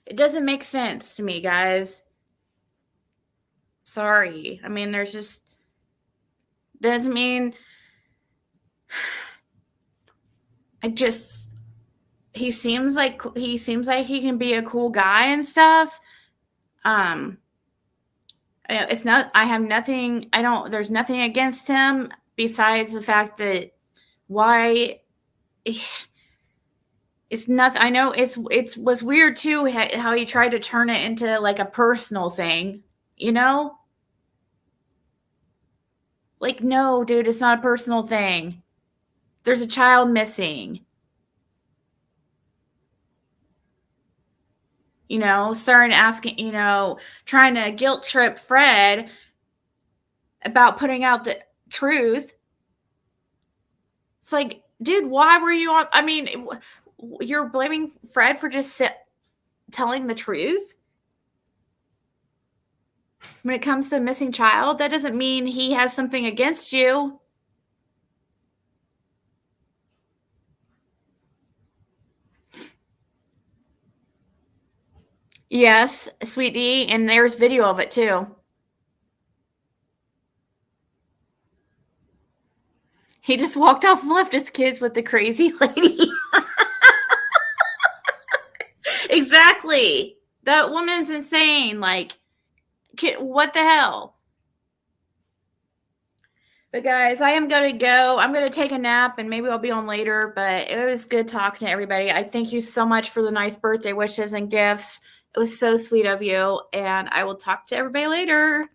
It doesn't make sense to me, guys. Sorry. I mean, there's just doesn't mean. I just he seems like he can be a cool guy and stuff. It's not. I have nothing. I don't. There's nothing against him besides the fact that why. It's nothing. I know it was weird too how he tried to turn it into like a personal thing, you know? Like, no, dude, it's not a personal thing. There's a child missing. You know, starting asking, trying to guilt trip Fred about putting out the truth. It's like, dude, why were you on? I mean, you're blaming Fred for just telling the truth? When it comes to a missing child, that doesn't mean he has something against you. Yes, sweetie, and there's video of it too. He just walked off and left his kids with the crazy lady. Exactly. That woman's insane. Like, what the hell? But guys, I am going to go. I'm going to take a nap and maybe I'll be on later. But it was good talking to everybody. I thank you so much for the nice birthday wishes and gifts. It was so sweet of you. And I will talk to everybody later.